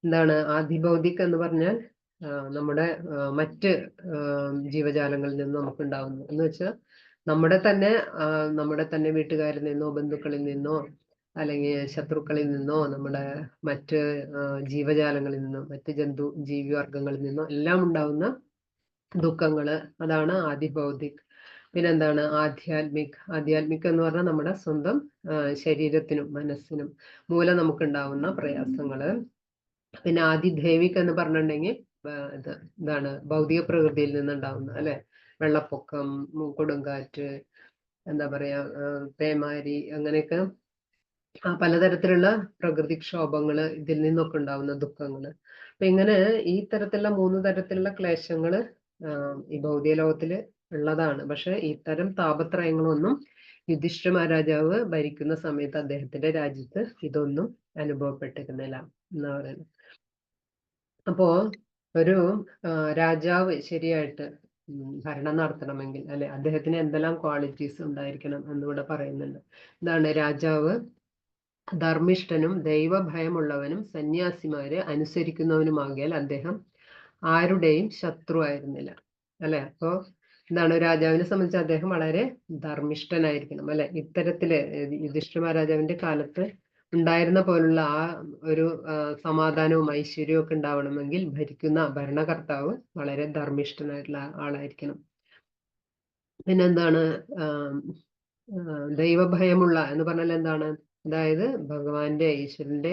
എന്താണ് ആദിഭൗതിക് എന്ന് പറഞ്ഞാൽ നമ്മുടെ മറ്റ് ജീവജാലങ്ങളിൽ നിന്ന് നമുക്ക് ഉണ്ടാവുന്നു എന്ന് വെച്ചാൽ നമ്മുടെ തന്നെ വീട്ടുകാരിൽ നിന്നോ ബന്ധുക്കളിൽ നിന്നോ അല്ലെങ്കിൽ ശത്രുക്കളിൽ നിന്നോ നമ്മുടെ മറ്റ് ജീവജാലങ്ങളിൽ നിന്നോ മറ്റ് ജീവിവർഗങ്ങളിൽ നിന്നോ എല്ലാം ഉണ്ടാവുന്ന ദുഃഖങ്ങള്, അതാണ് ആദിഭൗതിക്. പിന്നെന്താണ് ആധ്യാത്മിക് എന്ന് പറഞ്ഞാൽ നമ്മുടെ സ്വന്തം ശരീരത്തിനും മനസ്സിനും മൂലം നമുക്കുണ്ടാവുന്ന പ്രയാസങ്ങള്. പിന്നെ ആദിദൈവിക് എന്ന് പറഞ്ഞിട്ടുണ്ടെങ്കിൽ ഇതാണ് ഭൗതിക പ്രകൃതിയിൽ നിന്നുണ്ടാവുന്ന അല്ലെ, വെള്ളപ്പൊക്കം, കൊടുങ്കാറ്റ്, എന്താ പറയാ, പേമാരി, അങ്ങനെയൊക്കെ പലതരത്തിലുള്ള പ്രകൃതിക്ഷോഭങ്ങള്, ഇതിൽ നിന്നൊക്കെ ഉണ്ടാവുന്ന ദുഃഖങ്ങള്. അപ്പൊ ഇങ്ങനെ ഈ തരത്തിലുള്ള 3 തരത്തിലുള്ള ക്ലേശങ്ങള് ഈ ഭൗതിക ലോകത്തില് ഉള്ളതാണ്. പക്ഷെ ഇത്തരം താപത്രയങ്ങളൊന്നും യുധിഷ്ഠിര മഹാരാജാവ് ഭരിക്കുന്ന സമയത്ത് അദ്ദേഹത്തിന്റെ രാജ്യത്ത് ഇതൊന്നും അനുഭവപ്പെട്ടിരുന്നില്ല എന്നാ പറയുന്നത്. അപ്പോ ഒരു രാജാവ് ശരിയായിട്ട് ഭരണം നടത്തണമെങ്കിൽ അല്ലെ, അദ്ദേഹത്തിന് എന്തെല്ലാം ക്വാളിറ്റീസ് ഉണ്ടായിരിക്കണം എന്നിവിടെ പറയുന്നുണ്ട്. എന്താണ്? രാജാവ് ധർമ്മിഷ്ഠനും ദൈവഭയമുള്ളവനും സന്യാസിമാരെ അനുസരിക്കുന്നവനുമാകിയാൽ അദ്ദേഹം ആരുടെയും ശത്രു ആയിരുന്നില്ല അല്ലെ. അപ്പോ എന്താണ്, രാജാവിനെ സംബന്ധിച്ച് അദ്ദേഹം വളരെ ധർമ്മിഷ്ഠനായിരിക്കണം അല്ലെ. ഇത്തരത്തില് യുധിഷ്ഠിര മഹാരാജാവിന്റെ കാലത്ത് ഉണ്ടായിരുന്ന പോലുള്ള ആ ഒരു സമാധാനവും ഐശ്വര്യവും ഒക്കെ ഉണ്ടാവണമെങ്കിൽ ഭരിക്കുന്ന ഭരണകർത്താവ് വളരെ ധർമ്മിഷ്ഠനായിട്ടുള്ള ആളായിരിക്കണം. പിന്നെന്താണ്, ദൈവഭയമുള്ള എന്ന് പറഞ്ഞാൽ എന്താണ്? അതായത് ഭഗവാന്റെ ഈശ്വരന്റെ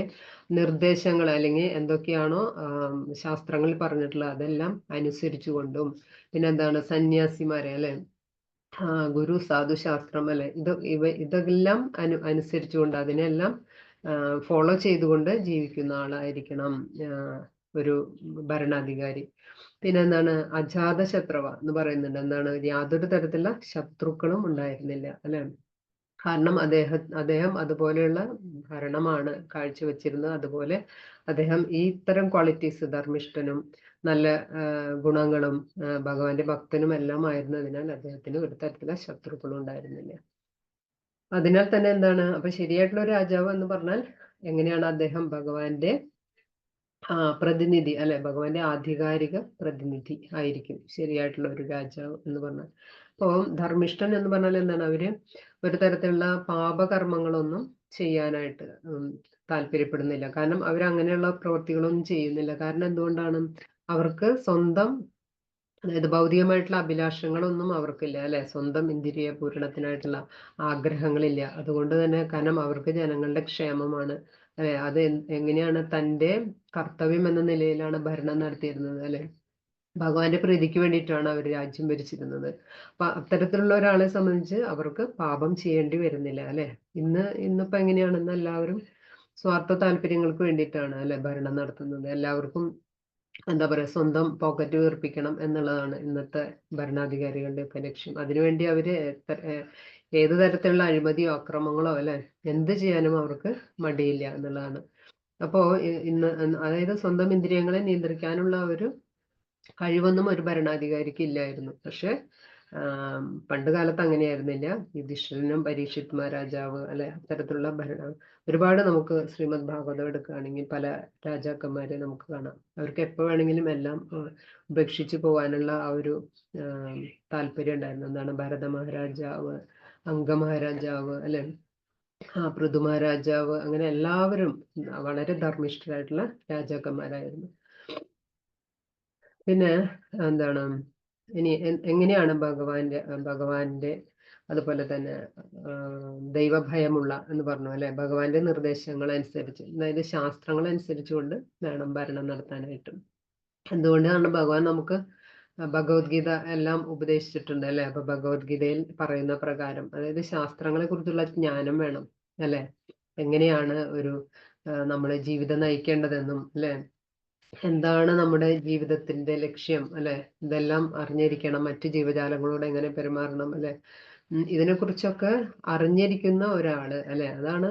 നിർദ്ദേശങ്ങൾ അല്ലെങ്കിൽ എന്തൊക്കെയാണോ ശാസ്ത്രങ്ങളിൽ പറഞ്ഞിട്ടുള്ളത് അതെല്ലാം അനുസരിച്ചുകൊണ്ടും, പിന്നെന്താണ്, സന്യാസിമാരെ അല്ലെ, ഗുരു സാധു ശാസ്ത്രം അല്ലെ, ഇതെല്ലാം അനുസരിച്ചുകൊണ്ട് അതിനെല്ലാം ഫോളോ ചെയ്തുകൊണ്ട് ജീവിക്കുന്ന ആളായിരിക്കണം ഒരു ഭരണാധികാരി. പിന്നെന്താണ്, അജാത ശത്രുവ എന്ന് പറയുന്നുണ്ട്. എന്താണ്? യാതൊരു തരത്തിലുള്ള ശത്രുക്കളും ഉണ്ടായിരുന്നില്ല അല്ലെ. കാരണം അദ്ദേഹം അതുപോലെയുള്ള ഭരണമാണ് കാഴ്ചവെച്ചിരുന്നത്. അതുപോലെ അദ്ദേഹം ഈ ഇത്തരം ക്വാളിറ്റീസ്, ധർമ്മിഷ്ഠനും നല്ല ഗുണങ്ങളും ഭഗവാന്റെ ഭക്തനും എല്ലാം ആയിരുന്നതിനാൽ അദ്ദേഹത്തിന് ഒരു തരത്തിലുള്ള ശത്രുക്കളും ഉണ്ടായിരുന്നില്ല. അതിനാൽ തന്നെ എന്താണ്, അപ്പൊ ശരിയായിട്ടുള്ള ഒരു രാജാവ് എന്ന് പറഞ്ഞാൽ എങ്ങനെയാണ് അദ്ദേഹം ഭഗവാന്റെ പ്രതിനിധി അല്ലെ, ഭഗവാന്റെ ആധികാരിക പ്രതിനിധി ആയിരിക്കും ശരിയായിട്ടുള്ള ഒരു രാജാവ് എന്ന് പറഞ്ഞാൽ. അപ്പോ ധർമ്മിഷ്ഠൻ എന്ന് പറഞ്ഞാൽ എന്താണ്? അവര് ഒരു തരത്തിലുള്ള പാപകർമ്മങ്ങളൊന്നും ചെയ്യാനായിട്ട് താല്പര്യപ്പെടുന്നില്ല. കാരണം അവരങ്ങനെയുള്ള പ്രവൃത്തികളൊന്നും ചെയ്യുന്നില്ല. കാരണം എന്തുകൊണ്ടാണ്? അവർക്ക് സ്വന്തം, അതായത് ഭൗതികമായിട്ടുള്ള അഭിലാഷങ്ങളൊന്നും അവർക്കില്ല അല്ലെ, സ്വന്തം ഇന്ദ്രിയ പൂരണത്തിനായിട്ടുള്ള ആഗ്രഹങ്ങളില്ല. അതുകൊണ്ട് തന്നെ, കാരണം അവർക്ക് ജനങ്ങളുടെ ക്ഷേമമാണ് അല്ലെ. അത് എങ്ങനെയാണ്? തന്റെ കർത്തവ്യം എന്ന നിലയിലാണ് ഭരണം നടത്തിയിരുന്നത് അല്ലെ. ഭഗവാന്റെ പ്രീതിക്ക് വേണ്ടിയിട്ടാണ് അവർ രാജ്യം ഭരിച്ചിരുന്നത്. അപ്പൊ അത്തരത്തിലുള്ള ഒരാളെ സംബന്ധിച്ച് അവർക്ക് പാപം ചെയ്യേണ്ടി വരുന്നില്ല അല്ലെ. ഇന്നിപ്പോ എങ്ങനെയാണെന്ന് എല്ലാവരും സ്വാർത്ഥ താല്പര്യങ്ങൾക്ക് വേണ്ടിയിട്ടാണ് അല്ലെ ഭരണം നടത്തുന്നത്. എല്ലാവർക്കും എന്താ പറയാ, സ്വന്തം പോക്കറ്റ് വീർപ്പിക്കണം എന്നുള്ളതാണ് ഇന്നത്തെ ഭരണാധികാരികളുടെ ഒക്കെ ലക്ഷ്യം. അതിനുവേണ്ടി അവര് ഏത് തരത്തിലുള്ള അഴിമതിയോ അക്രമങ്ങളോ അല്ലെ എന്ത് ചെയ്യാനും അവർക്ക് മടിയില്ല എന്നുള്ളതാണ്. അപ്പോ അതായത് സ്വന്തം ഇന്ദ്രിയങ്ങളെ നിയന്ത്രിക്കാനുള്ള ഒരു കഴിവൊന്നും ഒരു ഭരണാധികാരിക്ക് ഇല്ലായിരുന്നു. പക്ഷെ പണ്ട് കാലത്ത് അങ്ങനെയായിരുന്നില്ല. യുധിഷ്ഠിരനും പരീക്ഷിത് മഹാരാജാവ് അല്ലെ, അത്തരത്തിലുള്ള ഒരുപാട് നമുക്ക് ശ്രീമദ് ഭാഗവതം എടുക്കുകയാണെങ്കിൽ പല രാജാക്കന്മാരെ നമുക്ക് കാണാം. അവർക്ക് എപ്പോ വേണമെങ്കിലും എല്ലാം ഉപേക്ഷിച്ച് പോകാനുള്ള ആ ഒരു താല്പര്യം ഉണ്ടായിരുന്നു. എന്താണ്? ഭരത മഹാരാജാവ്, അംഗ മഹാരാജാവ് അല്ലെ, പൃഥു മഹാരാജാവ്, അങ്ങനെ എല്ലാവരും വളരെ ധർമ്മിഷ്ഠരായിട്ടുള്ള രാജാക്കന്മാരായിരുന്നു. പിന്നെ എന്താണ്, ഇനി എങ്ങനെയാണ് ഭഗവാന്റെ അതുപോലെ തന്നെ ദൈവഭയമുള്ള എന്ന് പറഞ്ഞു അല്ലെ, ഭഗവാന്റെ നിർദ്ദേശങ്ങൾ അനുസരിച്ച്, അതായത് ശാസ്ത്രങ്ങൾ അനുസരിച്ചുകൊണ്ട് വേണം ഭരണം നടത്താനായിട്ടും. എന്തുകൊണ്ടാണ് ഭഗവാൻ നമുക്ക് ഭഗവത്ഗീത എല്ലാം ഉപദേശിച്ചിട്ടുണ്ട് അല്ലെ. അപ്പൊ ഭഗവത്ഗീതയിൽ പറയുന്ന പ്രകാരം, അതായത് ശാസ്ത്രങ്ങളെ കുറിച്ചുള്ള ജ്ഞാനം വേണം അല്ലെ. എങ്ങനെയാണ് ഒരു നമ്മളെ ജീവിതം നയിക്കേണ്ടതെന്നും അല്ലെ, എന്താണ് നമ്മുടെ ജീവിതത്തിന്റെ ലക്ഷ്യം അല്ലെ, ഇതെല്ലാം അറിഞ്ഞിരിക്കണം. മറ്റു ജീവജാലങ്ങളോട് എങ്ങനെ പെരുമാറണം അല്ലെ, ഇതിനെക്കുറിച്ചൊക്കെ അറിഞ്ഞിരിക്കുന്ന ഒരാള് അല്ലെ, അതാണ്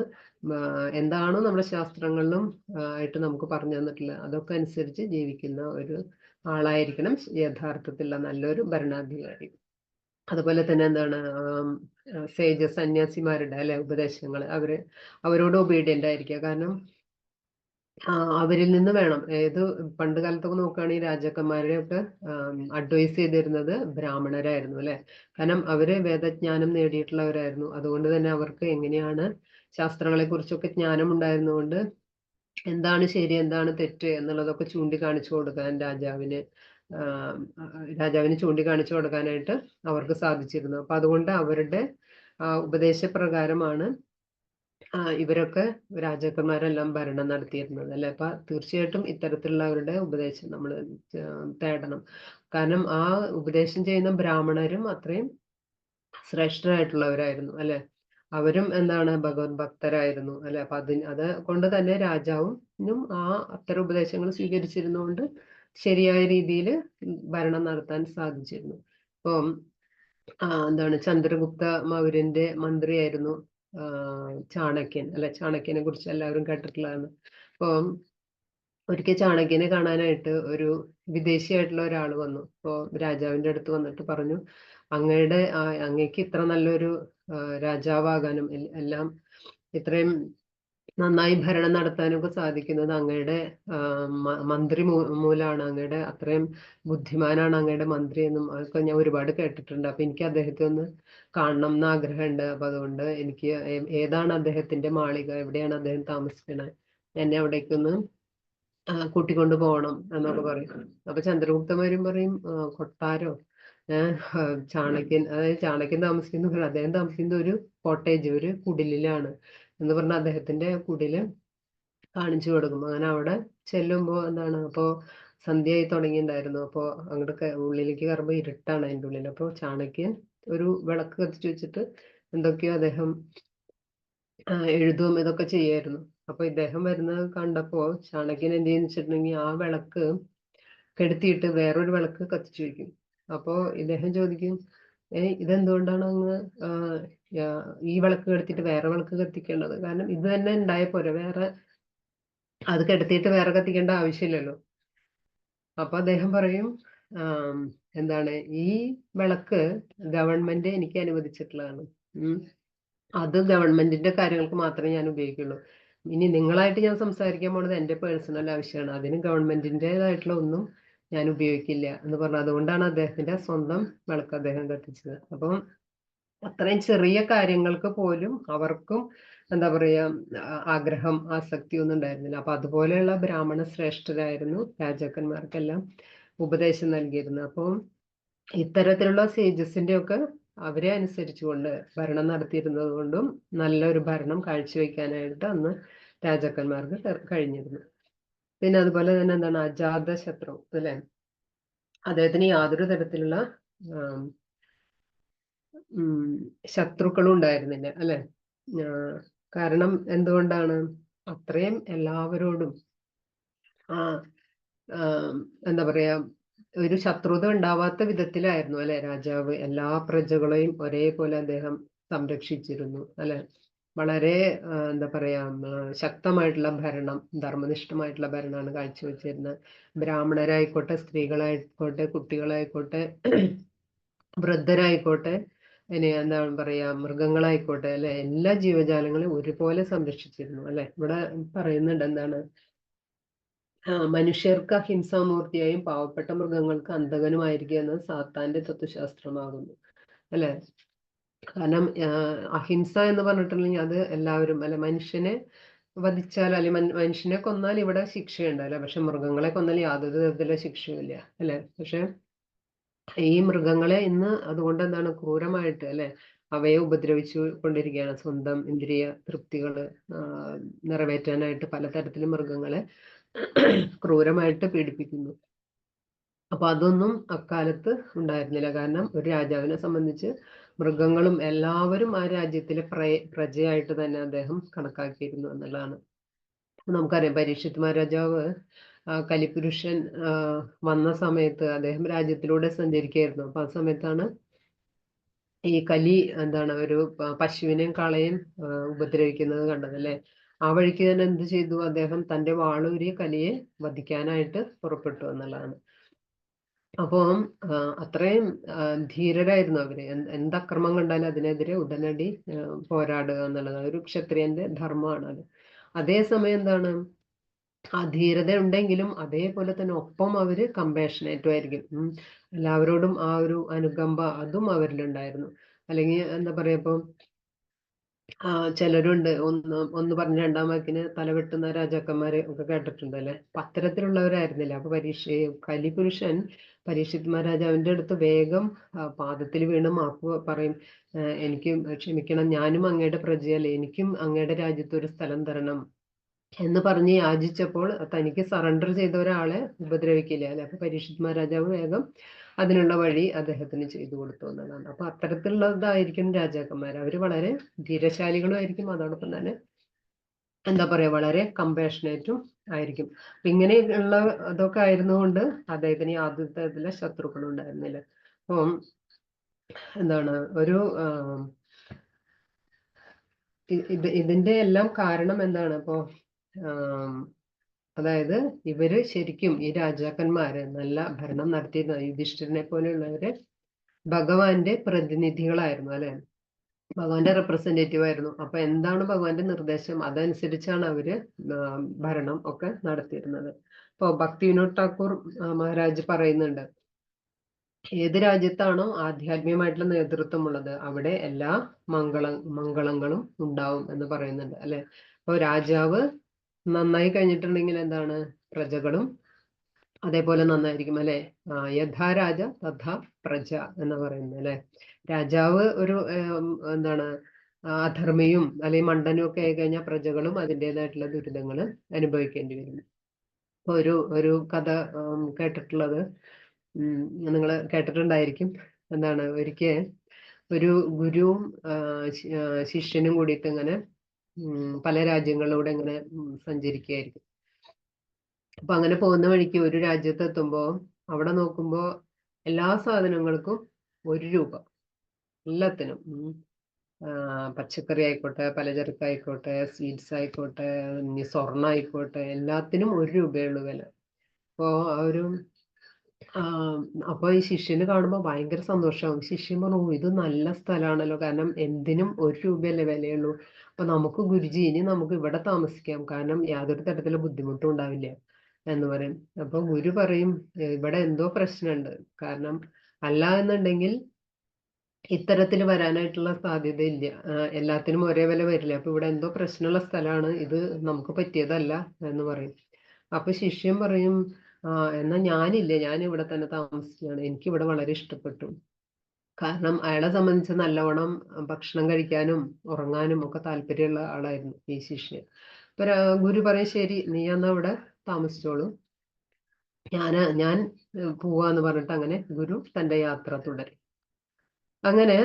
എന്താണോ നമ്മുടെ ശാസ്ത്രങ്ങളിലും ആയിട്ട് നമുക്ക് പറഞ്ഞു തന്നിട്ടുള്ളത് അതൊക്കെ അനുസരിച്ച് ജീവിക്കുന്ന ഒരു ആളായിരിക്കണം യഥാർത്ഥത്തിലുള്ള നല്ലൊരു ഭരണാധികാരി. അതുപോലെ തന്നെ എന്താണ് സേജസ് സന്യാസിമാരുടെ അല്ലെ ഉപദേശങ്ങൾ അവരോട് ഒബീഡിയന്റ് ആയിരിക്കുക. കാരണം അവരിൽ നിന്ന് വേണം. പണ്ട് കാലത്തൊക്കെ നോക്കുകയാണെങ്കിൽ രാജാക്കന്മാരെയൊക്കെ അഡ്വൈസ് ചെയ്തിരുന്നത് ബ്രാഹ്മണരായിരുന്നു അല്ലെ. കാരണം അവര് വേദജ്ഞാനം നേടിയിട്ടുള്ളവരായിരുന്നു. അതുകൊണ്ട് തന്നെ അവർക്ക് എങ്ങനെയാണ് ശാസ്ത്രങ്ങളെ കുറിച്ചൊക്കെ ജ്ഞാനം ഉണ്ടായിരുന്നുകൊണ്ട് എന്താണ് ശരി എന്താണ് തെറ്റ് എന്നുള്ളതൊക്കെ ചൂണ്ടിക്കാണിച്ചു കൊടുക്കാൻ രാജാവിന് ചൂണ്ടിക്കാണിച്ചു കൊടുക്കാനായിട്ട് അവർക്ക് സാധിച്ചിരുന്നു. അപ്പൊ അതുകൊണ്ട് അവരുടെ ഉപദേശപ്രകാരമാണ് ഇവരൊക്കെ രാജാക്കന്മാരെല്ലാം ഭരണം നടത്തിയിരുന്നത് അല്ലെ. അപ്പൊ തീർച്ചയായിട്ടും ഇത്തരത്തിലുള്ളവരുടെ ഉപദേശം നമ്മൾ തേടണം. കാരണം ആ ഉപദേശം ചെയ്യുന്ന ബ്രാഹ്മണരും അത്രയും ശ്രേഷ്ഠരായിട്ടുള്ളവരായിരുന്നു അല്ലെ. അവരും എന്താണ് ഭഗവത് ഭക്തരായിരുന്നു അല്ലെ. അപ്പൊ അത് കൊണ്ട് തന്നെ രാജാവിനും അത്തരം ഉപദേശങ്ങൾ സ്വീകരിച്ചിരുന്നുകൊണ്ട് ശരിയായ രീതിയിൽ ഭരണം നടത്താൻ സാധിച്ചിരുന്നു. ഇപ്പം എന്താണ് ചന്ദ്രഗുപ്ത മൗര്യന്റെ മന്ത്രിയായിരുന്നു ചാണക്യൻ അല്ലെ. ചാണക്യനെ കുറിച്ച് എല്ലാവരും കേട്ടിട്ടുള്ളതാണ്. അപ്പം ഒരിക്കൽ ചാണക്യനെ കാണാനായിട്ട് ഒരു വിദേശിയായിട്ടുള്ള ഒരാൾ വന്നു. അപ്പോ രാജാവിന്റെ അടുത്ത് വന്നിട്ട് പറഞ്ഞു, അങ്ങേക്ക് ഇത്ര നല്ലൊരു രാജാവാകാനും എല്ലാം ഇത്രയും നന്നായി ഭരണം നടത്താനൊക്കെ സാധിക്കുന്നത് അങ്ങയുടെ മന്ത്രി മൂലമാണ്. അങ്ങയുടെ അത്രയും ബുദ്ധിമാനാണ് അങ്ങയുടെ മന്ത്രി എന്നും അതൊക്കെ ഞാൻ ഒരുപാട് കേട്ടിട്ടുണ്ട്. അപ്പൊ എനിക്ക് അദ്ദേഹത്തെ ഒന്ന് കാണണം എന്ന് ആഗ്രഹമുണ്ട്. അപ്പൊ അതുകൊണ്ട് എനിക്ക് ഏതാണ് അദ്ദേഹത്തിന്റെ മാളിക, എവിടെയാണ് അദ്ദേഹം താമസിക്കുന്നത്, എന്നെ അവിടേക്കൊന്ന് കൂട്ടിക്കൊണ്ടു പോകണം എന്നൊക്കെ പറയും. അപ്പൊ ചന്ദ്രഗുപ്തമാരും പറയും കൊട്ടാരോ, അതായത് ചാണക്യൻ താമസിക്കുന്ന അദ്ദേഹം താമസിക്കുന്ന ഒരു കോട്ടേജ്, ഒരു കുടിലാണ് എന്ന് പറഞ്ഞ അദ്ദേഹത്തിന്റെ കുടില് കാണിച്ചു കൊടുക്കും. അങ്ങനെ അവിടെ ചെല്ലുമ്പോ എന്താണ്, അപ്പോ സന്ധ്യയായി തുടങ്ങിയിട്ടുണ്ടായിരുന്നു. അപ്പോ അങ്ങോട്ട് ഉള്ളിലേക്ക് കയറുമ്പോ ഇരുട്ടാണ് അതിന്റെ ഉള്ളിൽ. അപ്പൊ ചാണക്യൻ ഒരു വിളക്ക് കത്തിച്ചു വെച്ചിട്ട് എന്തൊക്കെയോ അദ്ദേഹം എഴുതും ഇതൊക്കെ ചെയ്യായിരുന്നു. അപ്പൊ ഇദ്ദേഹം വരുന്നത് കണ്ടപ്പോ ചാണക്യൻ എന്ത് ചെയ്യുന്ന വെച്ചിട്ടുണ്ടെങ്കിൽ ആ വിളക്ക് കെടുത്തിയിട്ട് വേറൊരു വിളക്ക് കത്തിച്ചു വെക്കും. അപ്പോ ഇദ്ദേഹം ചോദിക്കും, ഇതെന്തുകൊണ്ടാണ് അങ്ങ് ഈ വിളക്ക് കെടുത്തിട്ട് വേറെ വിളക്ക് കത്തിക്കേണ്ടത്? കാരണം ഇത് തന്നെ ഉണ്ടായ പോരെ, വേറെ അത് കെടുത്തിയിട്ട് വേറെ കത്തിക്കേണ്ട ആവശ്യമില്ലല്ലോ. അപ്പൊ അദ്ദേഹം പറയും, എന്താണ്, ഈ വിളക്ക് ഗവൺമെന്റ് എനിക്ക് അനുവദിച്ചിട്ടുള്ളതാണ്. അത് ഗവൺമെന്റിന്റെ കാര്യങ്ങൾക്ക് മാത്രമേ ഞാൻ ഉപയോഗിക്കുള്ളൂ. ഇനി നിങ്ങളായിട്ട് ഞാൻ സംസാരിക്കാൻ പോണത് എന്റെ പേഴ്സണൽ ആവശ്യമാണ്. അതിന് ഗവൺമെന്റിൻ്റെതായിട്ടുള്ള ഒന്നും ഞാൻ ഉപയോഗിക്കില്ല എന്ന് പറഞ്ഞു. അതുകൊണ്ടാണ് അദ്ദേഹത്തിന്റെ സ്വന്തം വിളക്ക് അദ്ദേഹം കത്തിച്ചത്. അപ്പം അത്രയും ചെറിയ കാര്യങ്ങൾക്ക് പോലും അവർക്കും എന്താ പറയാ ആഗ്രഹം, ആസക്തി ഒന്നും ഉണ്ടായിരുന്നില്ല. അപ്പൊ അതുപോലെയുള്ള ബ്രാഹ്മണ ശ്രേഷ്ഠരായിരുന്നു രാജാക്കന്മാർക്കെല്ലാം ഉപദേശം നൽകിയിരുന്നത്. അപ്പം ഇത്തരത്തിലുള്ള സേജസിന്റെ ഒക്കെ അവരെ അനുസരിച്ചുകൊണ്ട് ഭരണം നടത്തിയിരുന്നത് കൊണ്ടും നല്ലൊരു ഭരണം കാഴ്ചവെക്കാനായിട്ട് അന്ന് രാജാക്കന്മാർക്ക് കഴിഞ്ഞിരുന്നു. പിന്നെ അതുപോലെ തന്നെ എന്താണ് അജാതശത്രു അല്ലെ, അദ്ദേഹത്തിന് യാതൊരു തരത്തിലുള്ള ശത്രുക്കളും ഉണ്ടായിരുന്നില്ല അല്ലെ. കാരണം എന്തുകൊണ്ടാണ്, അത്രയും എല്ലാവരോടും എന്താ പറയാ ഒരു ശത്രുത ഉണ്ടാവാത്ത വിധത്തിലായിരുന്നു അല്ലെ രാജാവ് എല്ലാ പ്രജകളെയും ഒരേപോലെ അദ്ദേഹം സംരക്ഷിച്ചിരുന്നു അല്ലെ. വളരെ എന്താ പറയാ ശക്തമായിട്ടുള്ള ഭരണം, ധർമ്മനിഷ്ഠമായിട്ടുള്ള ഭരണമാണ് കാഴ്ചവെച്ചിരുന്നത്. ബ്രാഹ്മണരായിക്കോട്ടെ, സ്ത്രീകളായിക്കോട്ടെ, കുട്ടികളായിക്കോട്ടെ, വൃദ്ധരായിക്കോട്ടെ, ഇനി എന്താണ് പറയാ മൃഗങ്ങളായിക്കോട്ടെ അല്ലെ, എല്ലാ ജീവജാലങ്ങളെയും ഒരുപോലെ സംരക്ഷിച്ചിരുന്നു അല്ലെ. ഇവിടെ പറയുന്നുണ്ട് എന്താണ്, മനുഷ്യർക്ക് അഹിംസാമൂർത്തിയായും പാവപ്പെട്ട മൃഗങ്ങൾക്ക് അന്തകനുമായിരിക്കുക എന്നത് സാത്താന്റെ തത്വശാസ്ത്രമാകുന്നു അല്ലെ. കാരണം അഹിംസ എന്ന് പറഞ്ഞിട്ടുണ്ടെങ്കിൽ അത് എല്ലാവരും അല്ലെ, മനുഷ്യനെ വധിച്ചാൽ അല്ലെ മനുഷ്യനെ കൊന്നാൽ ഇവിടെ ശിക്ഷയുണ്ട് അല്ലെ, പക്ഷെ മൃഗങ്ങളെ കൊന്നാൽ യാതൊരു തരത്തിലുള്ള ശിക്ഷയുമില്ല അല്ലെ. പക്ഷെ ഈ മൃഗങ്ങളെ ഇന്ന് അതുകൊണ്ട് എന്താണ് ക്രൂരമായിട്ട് അല്ലെ അവയെ ഉപദ്രവിച്ചു കൊണ്ടിരിക്കുകയാണ്. സ്വന്തം ഇന്ദ്രിയ തൃപ്തികള് നിറവേറ്റാനായിട്ട് പലതരത്തിലും മൃഗങ്ങളെ ക്രൂരമായിട്ട് പീഡിപ്പിക്കുന്നു. അപ്പൊ അതൊന്നും അക്കാലത്ത് ഉണ്ടായിരുന്നില്ല. കാരണം ഒരു രാജാവിനെ സംബന്ധിച്ച് മൃഗങ്ങളും എല്ലാവരും ആ രാജ്യത്തിലെ പ്രജയായിട്ട് തന്നെ അദ്ദേഹം കണക്കാക്കിയിരുന്നു എന്നുള്ളതാണ്. നമുക്കറിയാം പരീക്ഷിത് മഹാരാജാവ് കലിപുരുഷൻ വന്ന സമയത്ത് അദ്ദേഹം രാജ്യത്തിലൂടെ സഞ്ചരിക്കുകയായിരുന്നു. അപ്പൊ ആ സമയത്താണ് ഈ കലി എന്താണ് ഒരു പശുവിനെയും കാളയും ഉപദ്രവിക്കുന്നത് കണ്ടതല്ലേ. ആ വഴിക്ക് തന്നെ എന്ത് ചെയ്തു, അദ്ദേഹം തന്റെ വാളൂരി കലിയെ വധിക്കാനായിട്ട് പുറപ്പെട്ടു എന്നുള്ളതാണ്. അപ്പം അത്രയും ധീരരായിരുന്നു അവര്. എന്ത് അക്രമം കണ്ടാലും അതിനെതിരെ ഉടനടി പോരാടുക എന്നുള്ളത് ഒരു ക്ഷത്രിയന്റെ ധർമ്മമാണ് അത്. അതേസമയം എന്താണ്, ആ ധീരത ഉണ്ടെങ്കിലും അതേപോലെ തന്നെ ഒപ്പം അവര് കമ്പാഷനേറ്റും ആയിരിക്കും. എല്ലാവരോടും ആ ഒരു അനുകമ്പ അതും അവരിലുണ്ടായിരുന്നു. അല്ലെങ്കിൽ എന്താ പറയാ, ഇപ്പം ചിലരുണ്ട് ഒന്ന് പറഞ്ഞ രണ്ടാം വാക്കിന് തലവെട്ടുന്ന രാജാക്കന്മാര് ഒക്കെ കേട്ടിട്ടുണ്ട് അല്ലെ. അപ്പൊ അത്തരത്തിലുള്ളവരായിരുന്നില്ല. അപ്പൊ കലിപുരുഷൻ പരീക്ഷിത് മഹാരാജാവിന്റെ അടുത്ത് വേഗം പാദത്തിൽ വീണ് മാപ്പ് പറയും. എനിക്ക് ക്ഷമിക്കണം, ഞാനും അങ്ങയുടെ പ്രജയല്ലേ, എനിക്കും അങ്ങയുടെ രാജ്യത്ത് ഒരു സ്ഥലം തരണം എന്ന് പറഞ്ഞ് യാചിച്ചപ്പോൾ തനിക്ക് സറണ്ടർ ചെയ്ത ഒരാളെ ഉപദ്രവിക്കില്ല അല്ലെ. അപ്പൊ പരീക്ഷിത് മഹാരാജാവ് വേഗം അതിനുള്ള വഴി അദ്ദേഹത്തിന് ചെയ്തു കൊടുത്തു എന്നതാണ്. അപ്പൊ അത്തരത്തിലുള്ളതായിരിക്കും രാജാക്കന്മാർ. അവര് വളരെ ധീരശാലികളും ആയിരിക്കും, അതോടൊപ്പം തന്നെ എന്താ പറയാ വളരെ കമ്പാഷനേറ്റും ആയിരിക്കും. അപ്പൊ ഇങ്ങനെയുള്ള അതൊക്കെ ആയിരുന്നുകൊണ്ട് അദ്ദേഹത്തിന് യാതൊരു തരത്തിലെ ശത്രുക്കളും ഉണ്ടായിരുന്നില്ല. അപ്പം എന്താണ് ഒരു ഇതിന്റെ എല്ലാം കാരണം എന്താണ് ഇപ്പോ, അതായത് ഇവര് ശരിക്കും ഈ രാജാക്കന്മാര് നല്ല ഭരണം നടത്തിയിരുന്ന യുധിഷ്ഠിരനെ പോലെയുള്ളവര് ഭഗവാന്റെ പ്രതിനിധികളായിരുന്നു അല്ലെ, ഭഗവാന്റെ റെപ്രസെന്റേറ്റീവ് ആയിരുന്നു. അപ്പൊ എന്താണ് ഭഗവാന്റെ നിർദ്ദേശം അതനുസരിച്ചാണ് അവര് ഭരണം ഒക്കെ നടത്തിയിരുന്നത്. ഇപ്പൊ ഭക്തി വിനോദ് ഠാക്കൂർ മഹാരാജ് പറയുന്നുണ്ട്, ഏത് രാജ്യത്താണോ ആധ്യാത്മികമായിട്ടുള്ള നേതൃത്വം ഉള്ളത് അവിടെ എല്ലാ മംഗളങ്ങളും ഉണ്ടാവും എന്ന് പറയുന്നുണ്ട് അല്ലെ. അപ്പൊ രാജാവ് നന്നായി കഴിഞ്ഞിട്ടുണ്ടെങ്കിൽ എന്താണ്, പ്രജകളും അതേപോലെ നന്നായിരിക്കും അല്ലെ. യഥാ രാജ തഥാ പ്രജ എന്ന് പറയുന്നത് അല്ലെ. രാജാവ് ഒരു എന്താണ് അധർമ്മിയും അല്ലെങ്കിൽ മണ്ടനും ഒക്കെ ആയി കഴിഞ്ഞാൽ പ്രജകളും അതിൻ്റെതായിട്ടുള്ള ദുരിതങ്ങൾ അനുഭവിക്കേണ്ടി വരും. ഇപ്പൊ ഒരു കഥ കേട്ടിട്ടുള്ളത്, നിങ്ങൾ കേട്ടിട്ടുണ്ടായിരിക്കും. എന്താണ്, ഒരിക്കൽ ഒരു ഗുരുവും ശിഷ്യനും കൂടിയിട്ട് ഇങ്ങനെ പല രാജ്യങ്ങളിലൂടെ ഇങ്ങനെ സഞ്ചരിക്കുകയായിരിക്കും. അപ്പൊ അങ്ങനെ പോകുന്ന വഴിക്ക് ഒരു രാജ്യത്ത് എത്തുമ്പോ അവിടെ നോക്കുമ്പോ എല്ലാ സാധനങ്ങൾക്കും 1 രൂപ, എല്ലാത്തിനും. പച്ചക്കറി ആയിക്കോട്ടെ, പലചരക്കായിക്കോട്ടെ, സ്വീറ്റ്സ് ആയിക്കോട്ടെ, ഇനി സ്വർണ്ണ ആയിക്കോട്ടെ, എല്ലാത്തിനും 1 രൂപയുള്ളൂ വില. അപ്പോ അപ്പൊ ഈ ശിഷ്യന് കാണുമ്പോ ഭയങ്കര സന്തോഷമാവും. ശിഷ്യൻ പറഞ്ഞു, ഇത് നല്ല സ്ഥലമാണല്ലോ, കാരണം എന്തിനും 1 രൂപയല്ലേ വിലയുള്ളൂ. അപ്പൊ നമുക്ക് ഗുരുജി ഇനി നമുക്ക് ഇവിടെ താമസിക്കാം, കാരണം യാതൊരു തരത്തിലുള്ള ബുദ്ധിമുട്ടും ഉണ്ടാവില്ല എന്ന് പറയും. അപ്പൊ ഗുരു പറയും, ഇവിടെ എന്തോ പ്രശ്നമുണ്ട്, കാരണം അല്ല എന്നുണ്ടെങ്കിൽ ഇത്തരത്തിൽ വരാനായിട്ടുള്ള സാധ്യത ഇല്ല, എല്ലാത്തിനും ഒരേ വില വരില്ല. അപ്പൊ ഇവിടെ എന്തോ പ്രശ്നമുള്ള സ്ഥലമാണ്, ഇത് നമുക്ക് പറ്റിയതല്ല എന്ന് പറയും. അപ്പൊ ശിഷ്യൻ പറയും, എന്നാ ഞാനില്ലേ, ഞാൻ ഇവിടെ തന്നെ താമസിക്കുകയാണ്, എനിക്ക് ഇവിടെ വളരെ ഇഷ്ടപ്പെട്ടു. കാരണം അയാളെ സംബന്ധിച്ച് നല്ലവണ്ണം ഭക്ഷണം കഴിക്കാനും ഉറങ്ങാനും ഒക്കെ താല്പര്യമുള്ള ആളായിരുന്നു ഈ ശിഷ്യൻ. അപ്പൊ ഗുരു പറയും, ശരി നീ എന്നാ ഇവിടെ താമസിച്ചോളൂ, ഞാൻ പോവാന്ന് പറഞ്ഞിട്ട് അങ്ങനെ ഗുരു തന്റെ യാത്ര തുടരും. അങ്ങനെ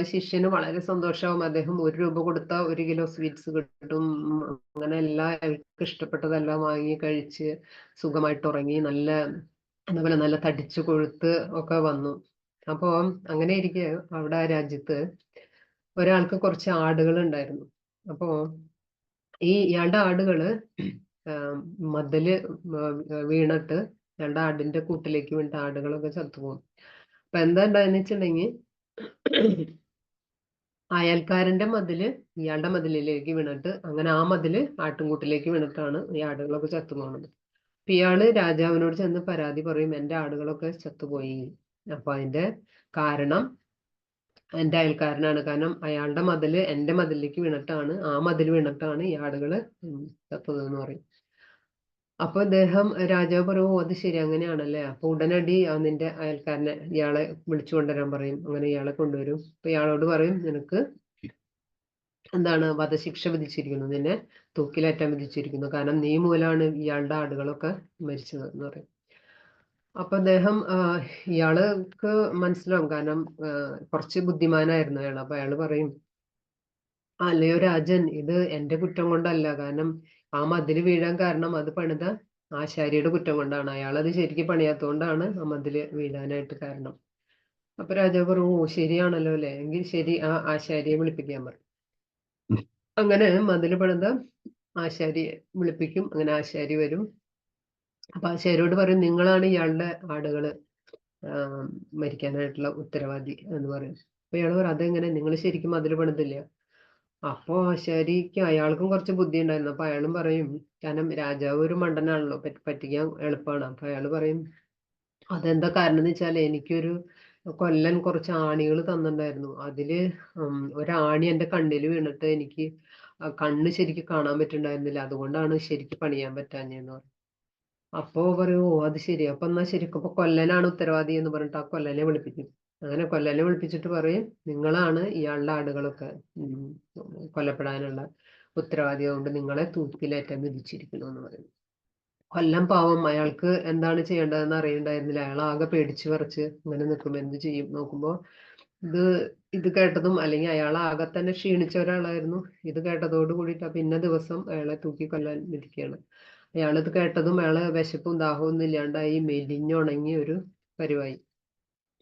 ശിഷ്യന് വളരെ സന്തോഷമാവും. അദ്ദേഹം 1 രൂപ കൊടുത്ത 1 കിലോ സ്വീറ്റ്സ് കിട്ടും. അങ്ങനെ എല്ലാം അയാൾക്ക് ഇഷ്ടപ്പെട്ടതെല്ലാം വാങ്ങി കഴിച്ച് സുഖമായിട്ട് ഉറങ്ങി നല്ല എന്താ പറയുക, നല്ല തടിച്ചു കൊഴുത്ത് ഒക്കെ വന്നു. അപ്പോ അങ്ങനെ ഇരിക്കെ അവിടെ ആ രാജ്യത്ത് ഒരാൾക്ക് കുറച്ച് ആടുകൾ ഉണ്ടായിരുന്നു. അപ്പോ ഇയാളുടെ ആടുകള് മതില് വീണിട്ട് ഇയാളുടെ ആടിന്റെ കൂട്ടിലേക്ക് വീണിട്ട് ആടുകളൊക്കെ ചത്തുപോകും. അപ്പൊ എന്താ ഉണ്ടായെന്ന് വെച്ചിട്ടുണ്ടെങ്കിൽ അയൽക്കാരന്റെ മതില് ഇയാളുടെ മതിലിലേക്ക് വീണിട്ട് അങ്ങനെ ആ മതില് ആട്ടിൻകൂട്ടിലേക്ക് വീണിട്ടാണ് ഈ ആടുകളൊക്കെ ചത്തുപോകുന്നത്. അപ്പൊ ഇയാള് രാജാവിനോട് ചെന്ന് പരാതി പറയും, എന്റെ ആടുകളൊക്കെ ചത്തുപോയി. അപ്പൊ അതിന്റെ കാരണം എന്റെ അയൽക്കാരനാണ്, കാരണം അയാളുടെ മതില് എന്റെ മതിലിലേക്ക് വീണിട്ടാണ്, ആ മതിൽ വീണിട്ടാണ് ഈ ആടുകള് ചത്തതെന്ന് പറയും. അപ്പൊ രാജാവ് പറയും, അത് ശരി അങ്ങനെയാണല്ലേ. അപ്പൊ ഉടനടി നിന്റെ അയൽക്കാരനെ ഇയാളെ വിളിച്ചു കൊണ്ടുവരാൻ പറയും. അങ്ങനെ ഇയാളെ കൊണ്ടുവരും. അപ്പൊ ഇയാളോട് പറയും, നിനക്ക് എന്താണ് വധശിക്ഷ വിധിച്ചിരിക്കുന്നു, നിന്നെ തൂക്കിലേറ്റാൻ വിധിച്ചിരിക്കുന്നു, കാരണം നീ മൂലമാണ് ഇയാളുടെ ആടുകളൊക്കെ മരിച്ചത് എന്ന് പറയും. അപ്പൊ ഇയാൾക്ക് മനസ്സിലാവും, കാരണം കുറച്ച് ബുദ്ധിമാനായിരുന്നു അയാൾ. അപ്പൊ അയാള് പറയും, അല്ലയോ രാജൻ, ഇത് എന്റെ കുറ്റം കൊണ്ടല്ല, കാരണം ആ മതില് വീഴാൻ കാരണം അത് പണിത ആശാരിയുടെ കുറ്റം കൊണ്ടാണ്, അയാൾ അത് ശരിക്കും പണിയാത്തോണ്ടാണ് ആ മതില് വീഴാനായിട്ട് കാരണം. അപ്പൊ രാജാവ് പറഞ്ഞു, ഓ ശരിയാണല്ലോ അല്ലെ, എങ്കിൽ ശരി, ആ ആശാരിയെ വിളിപ്പിക്കാൻ പറഞ്ഞു. അങ്ങനെ മതില് പണിത ആശാരിയെ വിളിപ്പിക്കും. അങ്ങനെ ആശാരി വരും. അപ്പൊ ആശാരിയോട് പറയും, നിങ്ങളാണ് ഇയാളുടെ ആടുകള് മരിക്കാനായിട്ടുള്ള ഉത്തരവാദി എന്ന് പറയും. അപ്പൊ ഇയാള് പറയും, അതെങ്ങനെ, നിങ്ങൾ ശരിക്കും മതില് പണിതില്ല? അപ്പൊ ആശാരിക്ക്, അയാൾക്കും കുറച്ച് ബുദ്ധി ഉണ്ടായിരുന്നു. അപ്പൊ അയാളും പറയും, കാരണം രാജാവ് ഒരു മണ്ടനാണല്ലോ, പറ്റിക്കാൻ എളുപ്പമാണ്. അപ്പൊ അയാള് പറയും, അതെന്താ കാരണം എന്ന് വെച്ചാല് എനിക്കൊരു കൊല്ലൻ കുറച്ച് ആണികൾ തന്നിട്ടുണ്ടായിരുന്നു. അതില് ഒരാണി എന്റെ കണ്ണിൽ വീണിട്ട് എനിക്ക് കണ്ണ് ശരിക്ക് കാണാൻ പറ്റുന്നുണ്ടായിരുന്നില്ല. അതുകൊണ്ടാണ് ശരിക്ക് പണിയാൻ പറ്റാഞ്ഞെന്ന് പറയും. അപ്പോ പറയും, ഓ അത് ശരി, അപ്പൊ എന്നാ ശരിക്കും അപ്പൊ കൊല്ലനാണ് ഉത്തരവാദി എന്ന് പറഞ്ഞിട്ട് ആ കൊല്ലനെ വിളിപ്പിക്കും. അങ്ങനെ കൊല്ലനെ വിളിപ്പിച്ചിട്ട് പറയും, നിങ്ങളാണ് ഇയാളുടെ ആടുകളൊക്കെ കൊല്ലപ്പെടാനുള്ള ഉത്തരവാദി, അതുകൊണ്ട് നിങ്ങളെ തൂക്കിലേറ്റാൻ വിധിച്ചിരിക്കുന്നു എന്ന് പറയും. കൊല്ലം പാവം, അയാൾക്ക് എന്താണ് ചെയ്യേണ്ടതെന്ന് അറിയണ്ടായിരുന്നില്ല. അയാൾ ആകെ പേടിച്ചു വിറച്ച് ഇങ്ങനെ നിൽക്കുമ്പോ എന്ത് ചെയ്യും നോക്കുമ്പോ ഇത് ഇത് കേട്ടതും, അല്ലെങ്കിൽ അയാൾ ആകെ തന്നെ ക്ഷീണിച്ച ഒരാളായിരുന്നു. ഇത് കേട്ടതോട് കൂടിയിട്ട് പിന്നെ ദിവസം അയാളെ തൂക്കി കൊല്ലാൻ വിധിക്കുകയാണ്. അയാളിത് കേട്ടതും അയാള് വിശപ്പും ദാഹവും ഒന്നും ഇല്ലാണ്ടായി മെലിഞ്ഞുണങ്ങി ഒരു പരുവായി.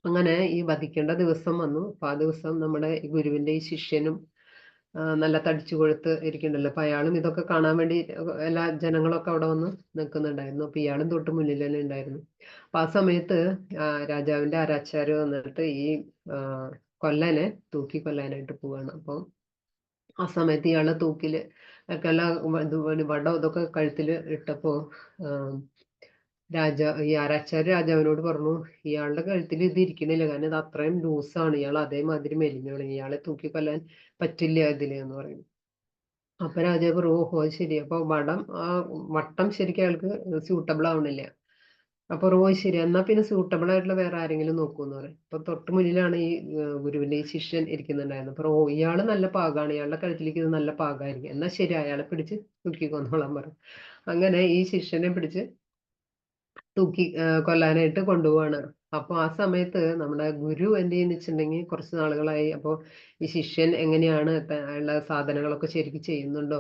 അങ്ങനെ ഈ വധിക്കേണ്ട ദിവസം വന്നു. അപ്പൊ ആ ദിവസം നമ്മുടെ ഈ ഗുരുവിന്റെ ഈ ശിഷ്യനും നല്ല തടിച്ചു കൊഴുത്ത് ഇരിക്കണ്ടല്ലോ. അപ്പൊ അയാളും ഇതൊക്കെ കാണാൻ വേണ്ടി എല്ലാ ജനങ്ങളൊക്കെ അവിടെ വന്ന് നിൽക്കുന്നുണ്ടായിരുന്നു. അപ്പൊ ഇയാളും തൊട്ട് മുന്നിൽ തന്നെ ഉണ്ടായിരുന്നു. അപ്പൊ ആ സമയത്ത് രാജാവിന്റെ ആരാച്ചാര് വന്നിട്ട് ഈ കൊല്ലനെ തൂക്കി കൊല്ലാനായിട്ട് പോവാണ്. അപ്പൊ ആ സമയത്ത് ഇയാളെ തൂക്കില് ഒക്കെ എല്ലാം വടം ഇതൊക്കെ കഴുത്തില് ഇട്ടപ്പോ ഈ ആരാച്ചാര് രാജാവിനോട് പറഞ്ഞു, ഇയാളുടെ കഴുത്തിൽ ഇത് ഇരിക്കണില്ല, കാരണം ഇത് അത്രയും ലൂസാണ്, ഇയാൾ അതേമാതിരി മെലിഞ്ഞു തുടങ്ങി, ഇയാളെ തൂക്കി കൊല്ലാൻ പറ്റില്ല ഇതില് എന്ന് പറയും. അപ്പൊ രാജാവ് പറഞ്ഞു, ഓഹോ അത് ശരി, അപ്പൊ വട്ടം ശരിക്കും അയാൾക്ക് സ്യൂട്ടബിൾ ആവണില്ല. അപ്പൊ റോയ് ശരി, എന്നാ പിന്നെ സൂട്ടബിൾ ആയിട്ടുള്ള വേറെ ആരെങ്കിലും നോക്കൂന്ന് പറയും. അപ്പൊ തൊട്ട് മുന്നിലാണ് ഈ ഗുരുവിന്റെ ഈ ശിഷ്യൻ ഇരിക്കുന്നുണ്ടായിരുന്നു. അപ്പൊ ഇയാള് നല്ല പാകാണ്, ഇയാളുടെ കഴുത്തിലേക്ക് ഇത് നല്ല പാകായിരിക്കും, എന്നാ ശരി അയാളെ പിടിച്ച് തൂക്കി കൊന്നോളാൻ പറയും. അങ്ങനെ ഈ ശിഷ്യനെ പിടിച്ച് തൂക്കി കൊല്ലാനായിട്ട് കൊണ്ടുപോവാണ്. അപ്പൊ ആ സമയത്ത് നമ്മുടെ ഗുരു എന്ത് ചെയ്യുന്ന വെച്ചിട്ടുണ്ടെങ്കിൽ, കുറച്ച് നാളുകളായി അപ്പൊ ഈ ശിഷ്യൻ എങ്ങനെയാണ് അയാളുടെ സാധനങ്ങളൊക്കെ ശരിക്കും ചെയ്യുന്നുണ്ടോ,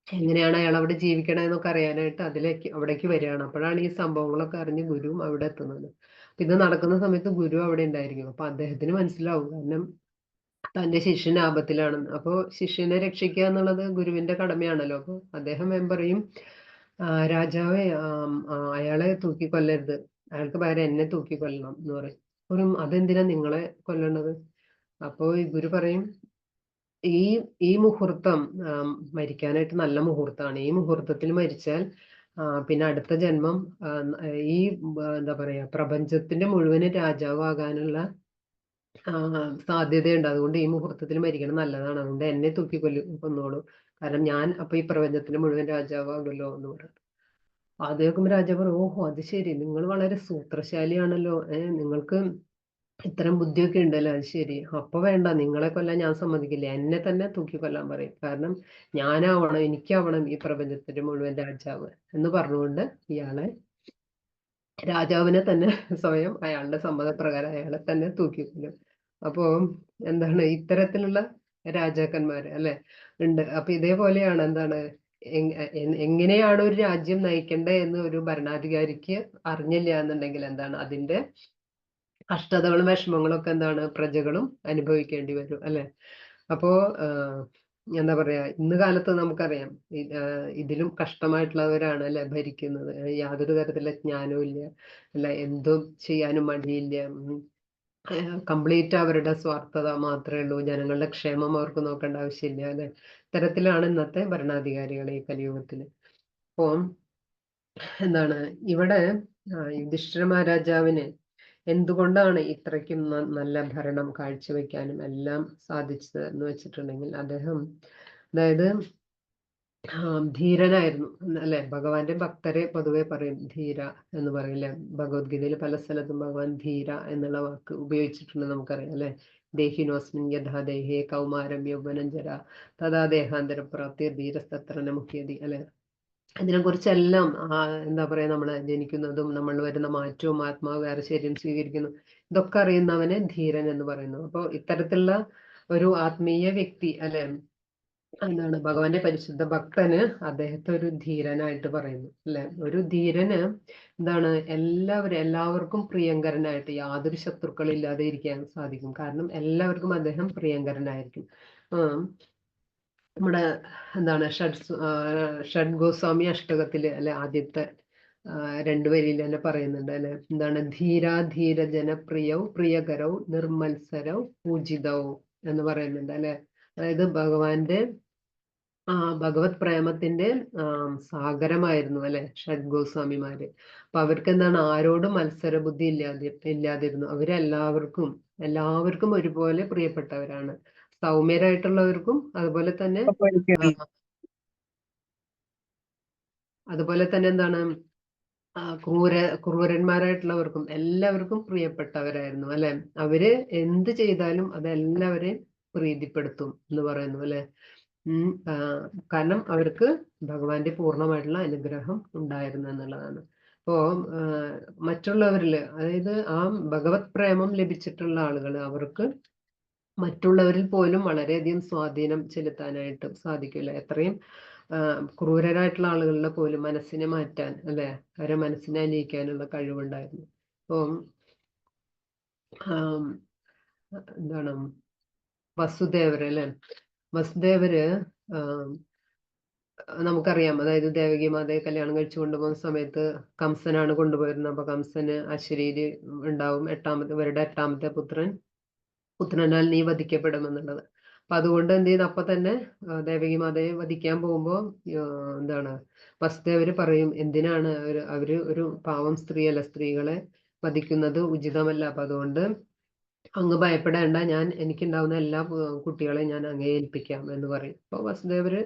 എങ്ങനെയാണ് അയാൾ അവിടെ ജീവിക്കണതെന്നൊക്കെ അറിയാനായിട്ട് അവിടേക്ക് വരികയാണ്. അപ്പോഴാണ് ഈ സംഭവങ്ങളൊക്കെ അറിഞ്ഞ് ഗുരുവും അവിടെ എത്തുന്നത്. അപ്പൊ ഇത് നടക്കുന്ന സമയത്ത് ഗുരു അവിടെ ഉണ്ടായിരിക്കും. അപ്പൊ അദ്ദേഹത്തിന് മനസ്സിലാവും, കാരണം തന്റെ ശിഷ്യൻ ആപത്തിലാണെന്ന്. അപ്പൊ ശിഷ്യനെ രക്ഷിക്കുക എന്നുള്ളത് ഗുരുവിന്റെ കടമയാണല്ലോ. അപ്പൊ അദ്ദേഹം പറയും, രാജാവെ അയാളെ തൂക്കിക്കൊല്ലരുത്, അയാൾക്ക് പകരം എന്നെ തൂക്കിക്കൊല്ലണം എന്ന് പറയും. അതെന്തിനാ നിങ്ങളെ കൊല്ലണത്? അപ്പോ ഈ ഗുരു പറയും, ഈ മുഹൂർത്തം മരിക്കാനായിട്ട് നല്ല മുഹൂർത്തമാണ്. ഈ മുഹൂർത്തത്തിൽ മരിച്ചാൽ പിന്നെ അടുത്ത ജന്മം ഈ എന്താ പറയാ പ്രപഞ്ചത്തിന്റെ മുഴുവനും രാജാവാകാനുള്ള സാധ്യതയുണ്ട്. അതുകൊണ്ട് ഈ മുഹൂർത്തത്തിൽ മരിക്കണം നല്ലതാണ്. അതുകൊണ്ട് എന്നെ കൊന്നോളൂ, കാരണം ഞാൻ അപ്പൊ ഈ പ്രപഞ്ചത്തിന് മുഴുവൻ രാജാവാകുമല്ലോ എന്ന് പറയും. അത് കേൾക്കുമ്പോ രാജാവ് പറയും, ഓഹോ അത് ശരി, നിങ്ങൾ വളരെ സൂത്രശാലിയാണല്ലോ, നിങ്ങൾക്ക് ഇത്തരം ബുദ്ധിയൊക്കെ ഉണ്ടല്ലോ, അത് ശരി, അപ്പൊ വേണ്ട, നിങ്ങളെ കൊല്ലാൻ ഞാൻ സമ്മതിക്കില്ല, എന്നെ തന്നെ തൂക്കിക്കൊല്ലാൻ പറയും, കാരണം എനിക്കാവണം ഈ പ്രപഞ്ചത്തിന്റെ മുഴുവൻ രാജാവ് എന്ന് പറഞ്ഞുകൊണ്ട് ഇയാളെ രാജാവിനെ തന്നെ സ്വയം അയാളുടെ സമ്മതപ്രകാരം അയാളെ തന്നെ തൂക്കിക്കൊല്ലും. അപ്പോ എന്താണ് ഇത്തരത്തിലുള്ള രാജാക്കന്മാര് അല്ലെ ഉണ്ട്. അപ്പൊ ഇതേപോലെയാണ് എന്താണ് എങ്ങനെയാണ് ഒരു രാജ്യം നയിക്കേണ്ടത് എന്ന് ഒരു ഭരണാധികാരിക്ക് അറിഞ്ഞില്ല എന്നുണ്ടെങ്കിൽ എന്താണ് അതിന്റെ കഷ്ടതകളും വിഷമങ്ങളും ഒക്കെ എന്താണ് പ്രജകളും അനുഭവിക്കേണ്ടി വരും അല്ലെ. അപ്പോ എന്താ പറയാ, ഇന്ന് കാലത്ത് നമുക്കറിയാം ഇതിലും കഷ്ടമായിട്ടുള്ളവരാണ് അല്ലെ ഭരിക്കുന്നത്. യാതൊരു തരത്തിലുള്ള ജ്ഞാനവും ഇല്ല, അല്ല എന്തും ചെയ്യാനും മടിയില്ല, കംപ്ലീറ്റ് അവരുടെ സ്വാർത്ഥത മാത്രമേ ഉള്ളൂ, ജനങ്ങളുടെ ക്ഷേമം അവർക്ക് നോക്കേണ്ട ആവശ്യമില്ല അല്ലെ. ഇത്തരത്തിലാണ് ഇന്നത്തെ ഭരണാധികാരികൾ ഈ കലിയുഗത്തില്. അപ്പോ എന്താണ് ഇവിടെ യുധിഷ്ഠിര മഹാരാജാവിന് എന്തുകൊണ്ടാണ് ഇത്രയ്ക്കും നല്ല ഭരണം കാഴ്ചവെക്കാനും എല്ലാം സാധിച്ചത് എന്ന് വെച്ചിട്ടുണ്ടെങ്കിൽ, അദ്ദേഹം അതായത് ധീരനായിരുന്നു അല്ലെ. ഭഗവാന്റെ ഭക്തരെ പൊതുവെ പറയും ധീര എന്ന് പറയില്ലേ. ഭഗവത്ഗീതയിൽ പല സ്ഥലത്തും ഭഗവാൻ ധീര എന്നുള്ള വാക്ക് ഉപയോഗിച്ചിട്ടുണ്ട്, നമുക്കറിയാം അല്ലെ. ദേഹിനോസ്മിൻ യഥാ ദേഹേ കൗമാരം യൗവനം ജര തഥാ ദേഹാന്തര പ്രാപ്തിർ ധീരസ്തത്ര മുഖ്യതി അല്ലെ. ഇതിനെ കുറിച്ചെല്ലാം എന്താ പറയാ, നമ്മള് ജനിക്കുന്നതും നമ്മൾ വരുന്ന മാറ്റവും ആത്മാവ് വേറെ ശരീരം സ്വീകരിക്കുന്നു, ഇതൊക്കെ അറിയുന്നവനെ ധീരൻ എന്ന് പറയുന്നു. അപ്പൊ ഇത്തരത്തിലുള്ള ഒരു ആത്മീയ വ്യക്തി അല്ലെ എന്താണ് ഭഗവാന്റെ പരിശുദ്ധ ഭക്തന് അദ്ദേഹത്തെ ഒരു ധീരനായിട്ട് പറയുന്നു അല്ലെ. ഒരു ധീരന് എന്താണ് എല്ലാവർക്കും പ്രിയങ്കരനായിട്ട് യാതൊരു ശത്രുക്കളില്ലാതെ ഇരിക്കാൻ സാധിക്കും. കാരണം എല്ലാവർക്കും അദ്ദേഹം പ്രിയങ്കരനായിരിക്കും. നമ്മുടെ എന്താണ് ഷഡ് ഗോസ്വാമി അഷ്ടകത്തില് അല്ലെ ആദ്യത്തെ 2 വരിയിൽ തന്നെ പറയുന്നുണ്ട് അല്ലെ. എന്താണ് ധീര ജനപ്രിയവും പ്രിയകരവും നിർമ്മത്സരവും പൂജിതവും എന്ന് പറയുന്നുണ്ട് അല്ലെ. അതായത് ഭഗവാന്റെ ഭഗവത് പ്രേമത്തിന്റെ സാഗരമായിരുന്നു അല്ലെ ഷഡ് ഗോസ്വാമിമാര്. അപ്പൊ അവർക്ക് എന്താണ് ആരോടും മത്സര ബുദ്ധി ഇല്ലാതിരുന്നു. എല്ലാവർക്കും ഒരുപോലെ പ്രിയപ്പെട്ടവരാണ്. സൗമ്യരായിട്ടുള്ളവർക്കും അതുപോലെ തന്നെ എന്താണ് ക്രൂരന്മാരായിട്ടുള്ളവർക്കും എല്ലാവർക്കും പ്രിയപ്പെട്ടവരായിരുന്നു അല്ലെ. അവര് എന്ത് ചെയ്താലും അതെല്ലാവരെയും പ്രീതിപ്പെടുത്തും എന്ന് പറയുന്നു അല്ലെ. കാരണം അവർക്ക് ഭഗവാന്റെ പൂർണ്ണമായിട്ടുള്ള അനുഗ്രഹം ഉണ്ടായിരുന്നു എന്നുള്ളതാണ്. അപ്പോ മറ്റുള്ളവരില് അതായത് ആ ഭഗവത് പ്രേമം ലഭിച്ചിട്ടുള്ള ആളുകൾ അവർക്ക് മറ്റുള്ളവരിൽ പോലും വളരെയധികം സ്വാധീനം ചെലുത്താനായിട്ട് സാധിക്കില്ല. എത്രയും ക്രൂരരായിട്ടുള്ള ആളുകളുടെ പോലും മനസ്സിനെ മാറ്റാൻ അല്ലെ, അവരെ മനസ്സിനെ അലിയിക്കാനുള്ള കഴിവുണ്ടായിരുന്നു. അപ്പം എന്താണ് വസുദേവര് അല്ലെ, വസുദേവര് നമുക്കറിയാം. അതായത് ദേവകി മാതയെ കല്യാണം കഴിച്ചു കൊണ്ടുപോകുന്ന സമയത്ത് കംസനാണ് കൊണ്ടുപോയിരുന്നത്. അപ്പൊ കംസന് അശരീരി ഉണ്ടാവും. ഇവരുടെ 8ാമത്തെ പുത്രനാൽ നീ വധിക്കപ്പെടുമെന്നുള്ളത്. അപ്പൊ അതുകൊണ്ട് എന്ത് ചെയ്യുന്നു, അപ്പൊ തന്നെ ദേവകി മാതയെ വധിക്കാൻ പോകുമ്പോ എന്താണ് വസുദേവര് പറയും, എന്തിനാണ് അവര് ഒരു പാവം സ്ത്രീയല്ല, സ്ത്രീകളെ വധിക്കുന്നത് ഉചിതമല്ല. അപ്പൊ അതുകൊണ്ട് അങ്ങ് ഭയപ്പെടേണ്ട, എനിക്കുണ്ടാവുന്ന എല്ലാ കുട്ടികളെയും ഞാൻ അങ്ങേ ഏൽപ്പിക്കാം എന്ന് പറയും. അപ്പൊ വസുദേവര്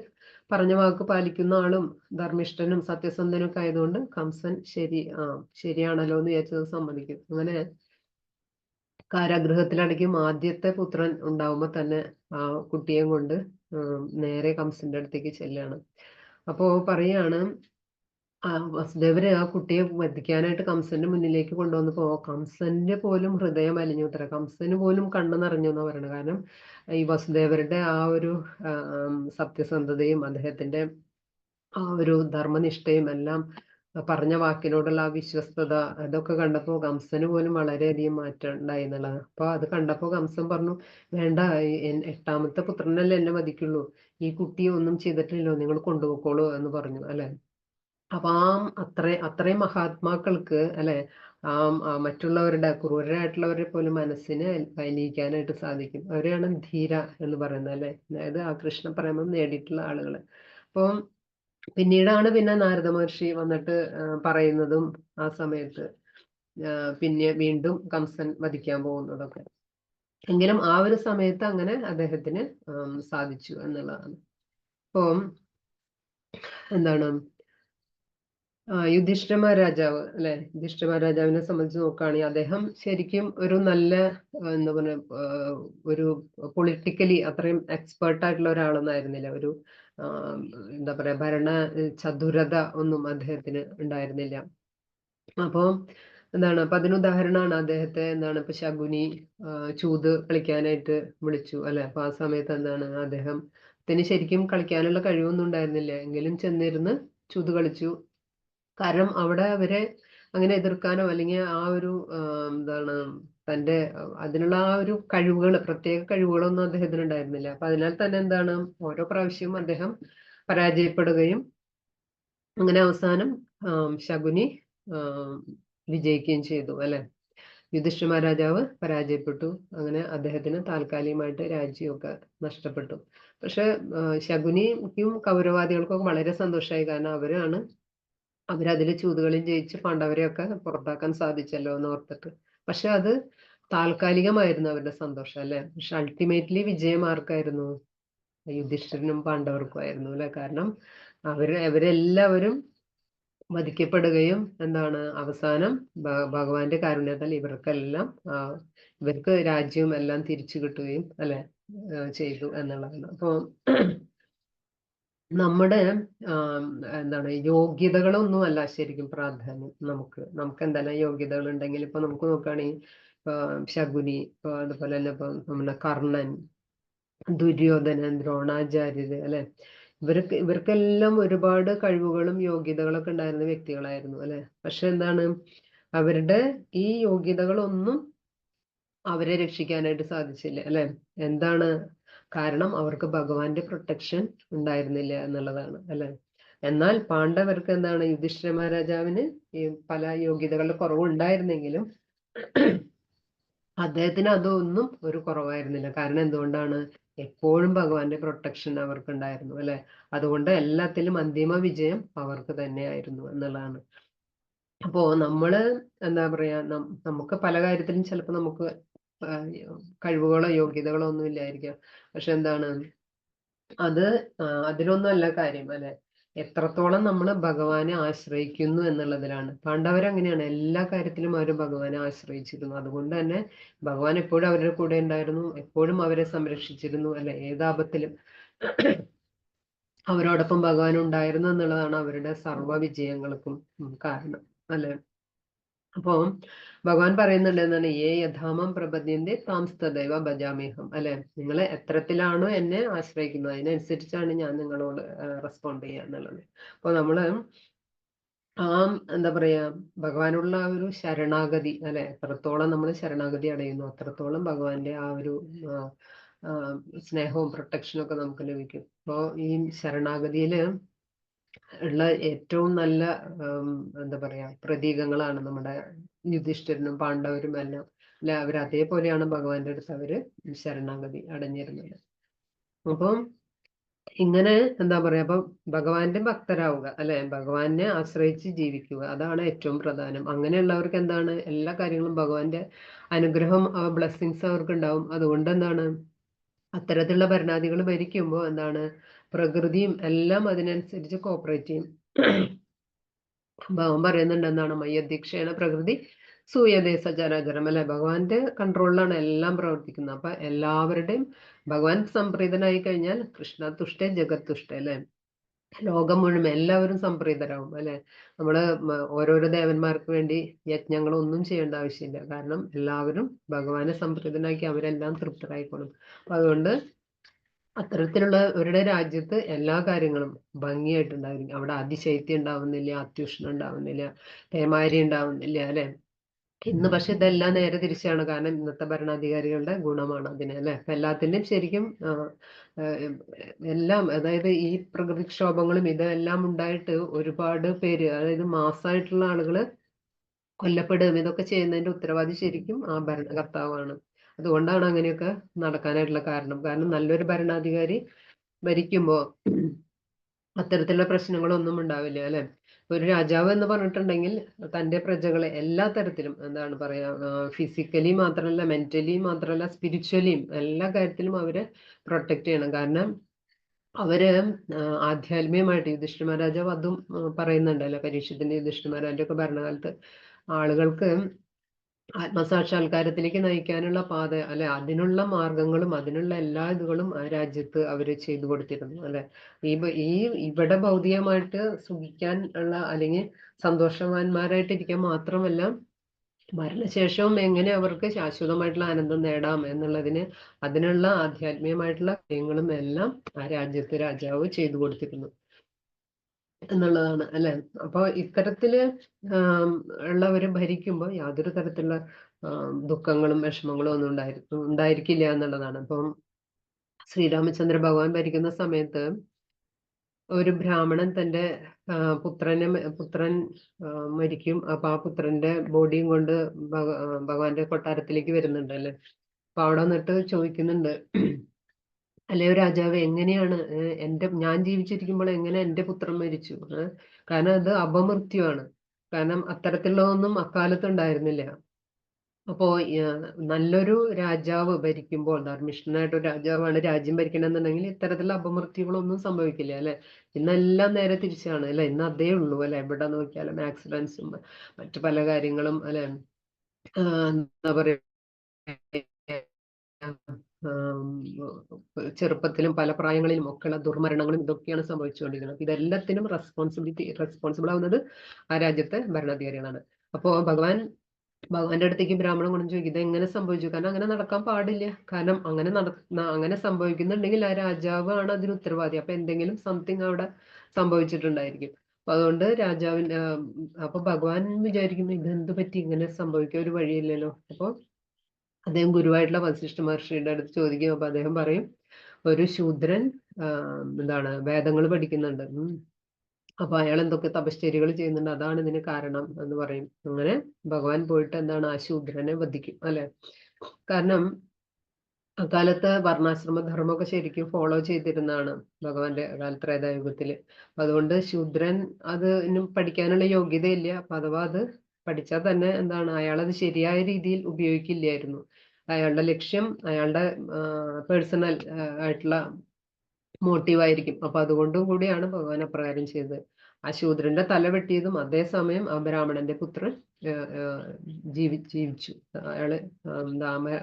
പറഞ്ഞ വാക്ക് പാലിക്കുന്ന ആളും ധർമ്മിഷ്ഠനും സത്യസന്ധനും ഒക്കെ ആയതുകൊണ്ട് കംസൻ ശരിയാണല്ലോ എന്ന് വിചാരിച്ചത് സമ്മതിക്കും. അങ്ങനെ കാരാഗൃഹത്തിലടയ്ക്കും. ആദ്യത്തെ പുത്രൻ ഉണ്ടാവുമ്പോ തന്നെ ആ കുട്ടിയെ കൊണ്ട് നേരെ കംസന്റെ അടുത്തേക്ക് ചെല്ലാണ്. അപ്പോ പറയാണ് വസുദേവര് ആ കുട്ടിയെ വധിക്കാനായിട്ട് കംസന്റെ മുന്നിലേക്ക് കൊണ്ടുവന്നപ്പോ കംസന്റെ പോലും ഹൃദയം അലിഞ്ഞുത്ര. കംസന് പോലും കണ്ണു നിറഞ്ഞു എന്നാ പറയുന്നത്. കാരണം ഈ വസുദേവരുടെ ആ ഒരു സത്യസന്ധതയും അദ്ദേഹത്തിന്റെ ആ ഒരു ധർമ്മനിഷ്ഠയും എല്ലാം, പറഞ്ഞ വാക്കിനോടുള്ള ആ വിശ്വസ്തത, അതൊക്കെ കണ്ടപ്പോ കംസന് പോലും വളരെയധികം മാറ്റം ഉണ്ടായി എന്നുള്ളതാണ്. അപ്പൊ അത് കണ്ടപ്പോ കംസൻ പറഞ്ഞു, വേണ്ട, 8ാമത്തെ പുത്രനല്ലേ എന്നെ വധിക്കുള്ളൂ, ഈ കുട്ടിയെ ഒന്നും ചെയ്തിട്ടില്ലല്ലോ, നിങ്ങൾ കൊണ്ടുപോയിക്കോളൂ എന്ന് പറഞ്ഞു അല്ലെ. അപ്പൊ അത്രയും മഹാത്മാക്കൾക്ക് അല്ലെ മറ്റുള്ളവരുടെ ക്രൂരരായിട്ടുള്ളവരെ പോലും മനസ്സിനെ അലിയിക്കാനായിട്ട് സാധിക്കും. അവരെയാണ് ധീര എന്ന് പറയുന്നത് അല്ലെ. അതായത് ആ കൃഷ്ണപ്രേമം നേടിയിട്ടുള്ള ആളുകള്. അപ്പം പിന്നീടാണ് നാരദ മഹർഷി വന്നിട്ട് പറയുന്നതും ആ സമയത്ത് പിന്നെ വീണ്ടും കംസൻ വധിക്കാൻ പോകുന്നതൊക്കെ. എങ്കിലും ആ ഒരു സമയത്ത് അങ്ങനെ അദ്ദേഹത്തിന് സാധിച്ചു എന്നുള്ളതാണ്. അപ്പം എന്താണ് യുധിഷ്ഠിര രാജാവ് അല്ലെ, യുധിഷ്ഠിര രാജാവിനെ സംബന്ധിച്ച് നോക്കുകയാണെങ്കിൽ അദ്ദേഹം ശരിക്കും ഒരു നല്ല എന്താ പറയുക, ഒരു പൊളിറ്റിക്കലി അത്രയും എക്സ്പേർട്ട് ആയിട്ടുള്ള ഒരാളൊന്നും ആയിരുന്നില്ല. ഒരു എന്താ പറയാ ഭരണ ചതുരത ഒന്നും അദ്ദേഹത്തിന് ഉണ്ടായിരുന്നില്ല. അപ്പൊ അപ്പൊ അതിനുദാഹരണമാണ് അദ്ദേഹത്തെ ഇപ്പൊ ശകുനി ചൂത് കളിക്കാനായിട്ട് വിളിച്ചു അല്ലെ. അപ്പൊ ആ സമയത്ത് അദ്ദേഹത്തിന് ശരിക്കും കളിക്കാനുള്ള കഴിവൊന്നും ഉണ്ടായിരുന്നില്ല. എങ്കിലും ചെന്നിരുന്ന് ചൂത് കളിച്ചു. കാരണം അവിടെ അവരെ അങ്ങനെ എതിർക്കാനോ അല്ലെങ്കിൽ ആ ഒരു തന്റെ അതിനുള്ള ആ ഒരു പ്രത്യേക കഴിവുകളൊന്നും അദ്ദേഹത്തിന് ഉണ്ടായിരുന്നില്ല. അപ്പൊ അതിനാൽ തന്നെ ഓരോ പ്രാവശ്യവും അദ്ദേഹം പരാജയപ്പെടുകയും അങ്ങനെ അവസാനം ശകുനി വിജയിക്കുകയും ചെയ്തു അല്ലെ. യുധിഷ്ഠിര രാജാവ് പരാജയപ്പെട്ടു. അങ്ങനെ അദ്ദേഹത്തിന് താൽക്കാലികമായിട്ട് രാജ്യമൊക്കെ നഷ്ടപ്പെട്ടു. പക്ഷെ ശകുനിക്കും കൗരവാദികൾക്കും വളരെ സന്തോഷമായി. കാരണം അവരതിൽ ചൂതുകളിൽ ജയിച്ച് പാണ്ഡവരെയൊക്കെ പുറത്താക്കാൻ സാധിച്ചല്ലോ എന്ന് ഓർത്തിട്ട്. പക്ഷെ അത് താൽക്കാലികമായിരുന്നു അവരുടെ സന്തോഷം അല്ലെ. പക്ഷെ അൾട്ടിമേറ്റ്ലി വിജയം ആർക്കായിരുന്നു? യുധിഷ്ഠിരനും പാണ്ഡവർക്കും ആയിരുന്നു അല്ലെ. കാരണം അവരെല്ലാവരും വധിക്കപ്പെടുകയും അവസാനം ഭഗവാന്റെ കാരുണ്യത്താൽ ഇവർക്ക് രാജ്യവും എല്ലാം തിരിച്ചു കിട്ടുകയും അല്ലെ ചെയ്തു എന്നുള്ളതാണ്. അപ്പൊ നമ്മുടെ യോഗ്യതകളൊന്നും അല്ല ശരിക്കും പ്രാധാന്യം. നമുക്ക് എന്തെല്ലാം യോഗ്യതകൾ ഉണ്ടെങ്കിൽ ഇപ്പൊ നമുക്ക് നോക്കുകയാണെങ്കിൽ ശകുനി, അതുപോലെ തന്നെ ഇപ്പൊ നമ്മുടെ കർണൻ, ദുര്യോധനൻ, ദ്രോണാചാര്യര് അല്ലെ, ഇവർക്കെല്ലാം ഒരുപാട് കഴിവുകളും യോഗ്യതകളൊക്കെ ഉണ്ടായിരുന്ന വ്യക്തികളായിരുന്നു അല്ലെ. പക്ഷെ എന്താണ്, അവരുടെ ഈ യോഗ്യതകളൊന്നും അവരെ രക്ഷിക്കാനായിട്ട് സാധിച്ചില്ല അല്ലെ. എന്താണ് കാരണം? അവർക്ക് ഭഗവാന്റെ പ്രൊട്ടക്ഷൻ ഉണ്ടായിരുന്നില്ല എന്നുള്ളതാണ് അല്ലെ. എന്നാൽ പാണ്ഡവർക്ക് എന്താണ്, യുധിഷ്ഠിര മഹാരാജാവിന് ഈ പല യോഗ്യതകളുടെ കുറവുണ്ടായിരുന്നെങ്കിലും അദ്ദേഹത്തിന് അതൊന്നും ഒരു കുറവായിരുന്നില്ല. കാരണം എന്തുകൊണ്ടാണ്? എപ്പോഴും ഭഗവാന്റെ പ്രൊട്ടക്ഷൻ അവർക്കുണ്ടായിരുന്നു അല്ലെ. അതുകൊണ്ട് എല്ലാത്തിലും അന്തിമ വിജയം അവർക്ക് തന്നെയായിരുന്നു എന്നുള്ളതാണ്. അപ്പോ നമ്മള് എന്താ പറയാ, നമുക്ക് പല കാര്യത്തിലും ചിലപ്പോൾ നമുക്ക് കഴിവുകളോ യോഗ്യതകളോ ഒന്നും ഇല്ലായിരിക്കാം. പക്ഷെ എന്താണ്, അത് അതിലൊന്നും അല്ല കാര്യം അല്ലെ. എത്രത്തോളം നമ്മൾ ഭഗവാനെ ആശ്രയിക്കുന്നു എന്നുള്ളതിലാണ്. പാണ്ഡവരങ്ങനെയാണ്, എല്ലാ കാര്യത്തിലും അവർ ഭഗവാനെ ആശ്രയിച്ചിരുന്നു. അതുകൊണ്ട് തന്നെ ഭഗവാൻ എപ്പോഴും അവരുടെ കൂടെ ഉണ്ടായിരുന്നു, എപ്പോഴും അവരെ സംരക്ഷിച്ചിരുന്നു അല്ലെ. ഏതാപത്തിലും അവരോടൊപ്പം ഭഗവാൻ ഉണ്ടായിരുന്നു എന്നുള്ളതാണ് അവരുടെ സർവ്വ വിജയങ്ങൾക്കും കാരണം അല്ലെ. അപ്പോ ഭഗവാൻ പറയുന്നുണ്ട് എന്താണ്, ഏ യഥാമം പ്രപദ്യന്തെ താംസ്തദൈവ ഭജാമ്യഹം അല്ലെ. നിങ്ങൾ എത്രത്തിലാണോ എന്നെ ആശ്രയിക്കുന്നത് അതിനനുസരിച്ചാണ് ഞാൻ നിങ്ങളോട് റെസ്പോണ്ട് ചെയ്യുക എന്നുള്ളത്. അപ്പൊ നമ്മള് എന്താ പറയാ, ഭഗവാനുള്ള ആ ഒരു ശരണാഗതി അല്ലെ, എത്രത്തോളം നമ്മൾ ശരണാഗതി അടയുന്നു അത്രത്തോളം ഭഗവാന്റെ ആ ഒരു സ്നേഹവും പ്രൊട്ടക്ഷനും ഒക്കെ നമുക്ക് ലഭിക്കും. അപ്പോ ഈ ശരണാഗതിയില് ഉള്ള ഏറ്റവും നല്ല എന്താ പറയാ പ്രതീകങ്ങളാണ് നമ്മുടെ യുധിഷ്ഠിരനും പാണ്ഡവരും എല്ലാം അല്ലെ. അവർ അതേപോലെയാണ് ഭഗവാന്റെ അടുത്ത് അവര് ശരണാഗതി അടഞ്ഞിരുന്നത്. അപ്പം ഇങ്ങനെ എന്താ പറയാ, അപ്പൊ ഭഗവാന്റെ ഭക്തരാവുക അല്ലെ, ഭഗവാനെ ആശ്രയിച്ച് ജീവിക്കുക, അതാണ് ഏറ്റവും പ്രധാനം. അങ്ങനെയുള്ളവർക്ക് എന്താണ്, എല്ലാ കാര്യങ്ങളും ഭഗവാന്റെ അനുഗ്രഹം, ബ്ലെസ്സിങ്സ് അവർക്ക് ഉണ്ടാവും. അതുകൊണ്ട് എന്താണ്, അത്തരത്തിലുള്ള ഭരണാധികൾ ഭരിക്കുമ്പോൾ എന്താണ്, പ്രകൃതിയും എല്ലാം അതിനനുസരിച്ച് കോപ്പറേറ്റ് ചെയ്യും. ഭഗവാൻ പറയുന്നുണ്ട് എന്താണ്, മയ്യധ്യക്ഷേണ പ്രകൃതി സൂയതേ സചരാചരം അല്ലെ. ഭഗവാന്റെ കൺട്രോളിലാണ് എല്ലാം പ്രവർത്തിക്കുന്നത്. അപ്പൊ എല്ലാവരുടെയും ഭഗവാൻ സംപ്രീതനായി കഴിഞ്ഞാൽ കൃഷ്ണ തുഷ്ടേ ജഗത് തുഷ്ട അല്ലെ. ലോകം മുഴുവൻ എല്ലാവരും സംപ്രീതരാകും അല്ലെ. നമ്മള് ഓരോരോ ദേവന്മാർക്ക് വേണ്ടി യജ്ഞങ്ങളൊന്നും ചെയ്യേണ്ട ആവശ്യമില്ല. കാരണം എല്ലാവരും ഭഗവാനെ സംപ്രീതനാക്കി അവരെല്ലാം തൃപ്തരായിക്കോളും. അപ്പൊ അതുകൊണ്ട് അത്തരത്തിലുള്ളവരുടെ രാജ്യത്ത് എല്ലാ കാര്യങ്ങളും ഭംഗിയായിട്ടുണ്ടായിരിക്കും. അവിടെ അതിശൈത്യം ഉണ്ടാവുന്നില്ല, അത്യുഷ്ണം ഉണ്ടാവുന്നില്ല, പേമാരി ഉണ്ടാവുന്നില്ല അല്ലെ. ഇന്ന് പക്ഷെ ഇതെല്ലാം നേരെ തിരിച്ചാണ്. കാരണം ഇന്നത്തെ ഭരണാധികാരികളുടെ ഗുണമാണ് അതിന് അല്ലെ. അപ്പൊ എല്ലാത്തിന്റെയും ശരിക്കും എല്ലാം, അതായത് ഈ പ്രകൃതിക്ഷോഭങ്ങളും ഇതെല്ലാം ഉണ്ടായിട്ട് ഒരുപാട് പേര്, അതായത് മാസമായിട്ടുള്ള ആളുകള് കൊല്ലപ്പെടുകയും ഇതൊക്കെ ചെയ്യുന്നതിന്റെ ഉത്തരവാദി ശരിക്കും ആ ഭരണകർത്താവാണ്. അതുകൊണ്ടാണ് അങ്ങനെയൊക്കെ നടക്കാനായിട്ടുള്ള കാരണം. കാരണം നല്ലൊരു ഭരണാധികാരി ഭരിക്കുമ്പോ അത്തരത്തിലുള്ള പ്രശ്നങ്ങളൊന്നും ഉണ്ടാവില്ല അല്ലെ. ഒരു രാജാവ് എന്ന് പറഞ്ഞിട്ടുണ്ടെങ്കിൽ തന്റെ പ്രജകളെ എല്ലാ തരത്തിലും എന്താണ് പറയാ, ഫിസിക്കലി മാത്രമല്ല, മെന്റലി മാത്രമല്ല, സ്പിരിച്വലിയും എല്ലാ കാര്യത്തിലും അവരെ പ്രൊട്ടക്ട് ചെയ്യണം. കാരണം അവര് ആധ്യാത്മികമായിട്ട്, യുധിഷ്ഠിര മഹാരാജാവ് അതും പറയുന്നുണ്ടല്ലോ, പരീക്ഷത്തിന്റെ യുധിഷ്ഠിര മഹാരാജന്റെ ഒക്കെ ഭരണകാലത്ത് ആളുകൾക്ക് ആത്മസാക്ഷാത്കാരത്തിലേക്ക് നയിക്കാനുള്ള പാത അല്ലെ, അതിനുള്ള മാർഗങ്ങളും അതിനുള്ള എല്ലാ ഇതുകളും ആ രാജ്യത്ത് അവര് ചെയ്തു കൊടുത്തിരുന്നു അല്ലെ. ഈ ഇവിടെ ഭൗതികമായിട്ട് സുഖിക്കാൻ ഉള്ള അല്ലെങ്കിൽ സന്തോഷവാന്മാരായിട്ടിരിക്കാൻ മാത്രമല്ല, മരണശേഷവും എങ്ങനെ അവർക്ക് ശാശ്വതമായിട്ടുള്ള ആനന്ദം നേടാം എന്നുള്ളതിന് അതിനുള്ള ആധ്യാത്മികമായിട്ടുള്ള കാര്യങ്ങളും എല്ലാം ആ രാജ്യത്ത് രാജാവ് ചെയ്തു കൊടുത്തിരുന്നു എന്നുള്ളതാണ് അല്ലെ. അപ്പൊ ഇത്തരത്തില് ഉള്ളവര് ഭരിക്കുമ്പോൾ യാതൊരു തരത്തിലുള്ള ദുഃഖങ്ങളും വിഷമങ്ങളും ഒന്നും ഉണ്ടായിരിക്കില്ല എന്നുള്ളതാണ്. അപ്പം ശ്രീരാമചന്ദ്ര ഭഗവാൻ ഭരിക്കുന്ന സമയത്ത് ഒരു ബ്രാഹ്മണൻ തന്റെ പുത്രൻ മരിക്കും. അപ്പൊ ആ പുത്രന്റെ ബോഡിയും കൊണ്ട് ഭഗവാന്റെ കൊട്ടാരത്തിലേക്ക് വരുന്നുണ്ട് അല്ലെ. അപ്പൊ അവിടെ വന്നിട്ട് ചോദിക്കുന്നുണ്ട്, അല്ലയോ രാജാവ്, എങ്ങനെയാണ് ഞാൻ ജീവിച്ചിരിക്കുമ്പോൾ എങ്ങനെ എന്റെ പുത്രൻ മരിച്ചു? കാരണം അത് അപമൃത്യുവാണ്. കാരണം അത്തരത്തിലുള്ളതൊന്നും അക്കാലത്ത് ഉണ്ടായിരുന്നില്ല. അപ്പോ നല്ലൊരു രാജാവ് ഭരിക്കുമ്പോൾ, ധർമ്മിഷ്ഠനായിട്ടൊരു രാജാവാണ് രാജ്യം ഭരിക്കണമെന്നുണ്ടെങ്കിൽ ഇത്തരത്തിലുള്ള അപമൃത്യുകളൊന്നും സംഭവിക്കില്ല അല്ലെ. ഇന്നെല്ലാം നേരെ തിരിച്ചാണ് അല്ലെ. ഇന്ന് അതേ ഉള്ളൂ അല്ലെ. എവിടെ നോക്കിയാലും ആക്സിഡൻസും മറ്റു പല കാര്യങ്ങളും അല്ലെ. എന്താ പറയാ, ചെറുപ്പത്തിലും പല പ്രായങ്ങളിലും ഒക്കെയുള്ള ദുർമരണങ്ങളും ഇതൊക്കെയാണ് സംഭവിച്ചുകൊണ്ടിരിക്കുന്നത്. ഇതെല്ലാത്തിനും റെസ്പോൺസിബിൾ ആവുന്നത് ആ രാജ്യത്തെ ഭരണാധികാരികളാണ്. അപ്പോ ഭഗവാൻ ഭഗവാന്റെ അടുത്തേക്ക് ബ്രാഹ്മണൻ കൊണ്ട് ചോദിക്കും ഇത് എങ്ങനെ സംഭവിച്ചു, കാരണം അങ്ങനെ നടക്കാൻ പാടില്ല, കാരണം അങ്ങനെ സംഭവിക്കുന്നുണ്ടെങ്കിൽ ആ രാജാവാണ് അതിന് ഉത്തരവാദി, അപ്പൊ എന്തെങ്കിലും സംതിങ് അവിടെ സംഭവിച്ചിട്ടുണ്ടായിരിക്കും. അപ്പൊ അതുകൊണ്ട് അപ്പൊ ഭഗവാൻ വിചാരിക്കുന്നു ഇതെന്ത് പറ്റി, ഇങ്ങനെ സംഭവിക്കാൻ ഒരു വഴിയില്ലല്ലോ. അപ്പൊ അദ്ദേഹം ഗുരുവായിട്ടുള്ള വസിഷ്ഠ മഹർഷിയുടെ അടുത്ത് ചോദിക്കും. അപ്പൊ അദ്ദേഹം പറയും ഒരു ശൂദ്രൻ എന്താണ് വേദങ്ങൾ പഠിക്കുന്നുണ്ട്, അപ്പൊ അയാൾ എന്തൊക്കെ തപശ്ചര്യകൾ ചെയ്യുന്നുണ്ട്, അതാണ് ഇതിന് കാരണം എന്ന് പറയും. അങ്ങനെ ഭഗവാൻ പോയിട്ട് എന്താണ് ആ ശൂദ്രനെ വധിക്കും, അല്ലെ. കാരണം അക്കാലത്ത് വർണ്ണാശ്രമ ധർമ്മമൊക്കെ ശരിക്കും ഫോളോ ചെയ്തിരുന്നതാണ് ഭഗവാന്റെ കാലത്ത് ത്രേതായുഗത്തില്. അതുകൊണ്ട് ശൂദ്രൻ പഠിക്കാനുള്ള യോഗ്യതയില്ല. അപ്പൊ അഥവാ അത് പഠിച്ചാൽ തന്നെ എന്താണ് അയാളത് ശരിയായ രീതിയിൽ ഉപയോഗിക്കില്ലായിരുന്നു. അയാളുടെ ലക്ഷ്യം അയാളുടെ പേഴ്സണൽ ആയിട്ടുള്ള മോട്ടീവായിരിക്കും. അപ്പൊ അതുകൊണ്ടും കൂടിയാണ് ഭഗവാൻ അപ്രകാരം ചെയ്തത്. ആ ശൂദ്രന്റെ തല വെട്ടിയതും അതേസമയം ആ ബ്രാഹ്മണന്റെ പുത്രൻ ജീവിച്ചു. അയാള്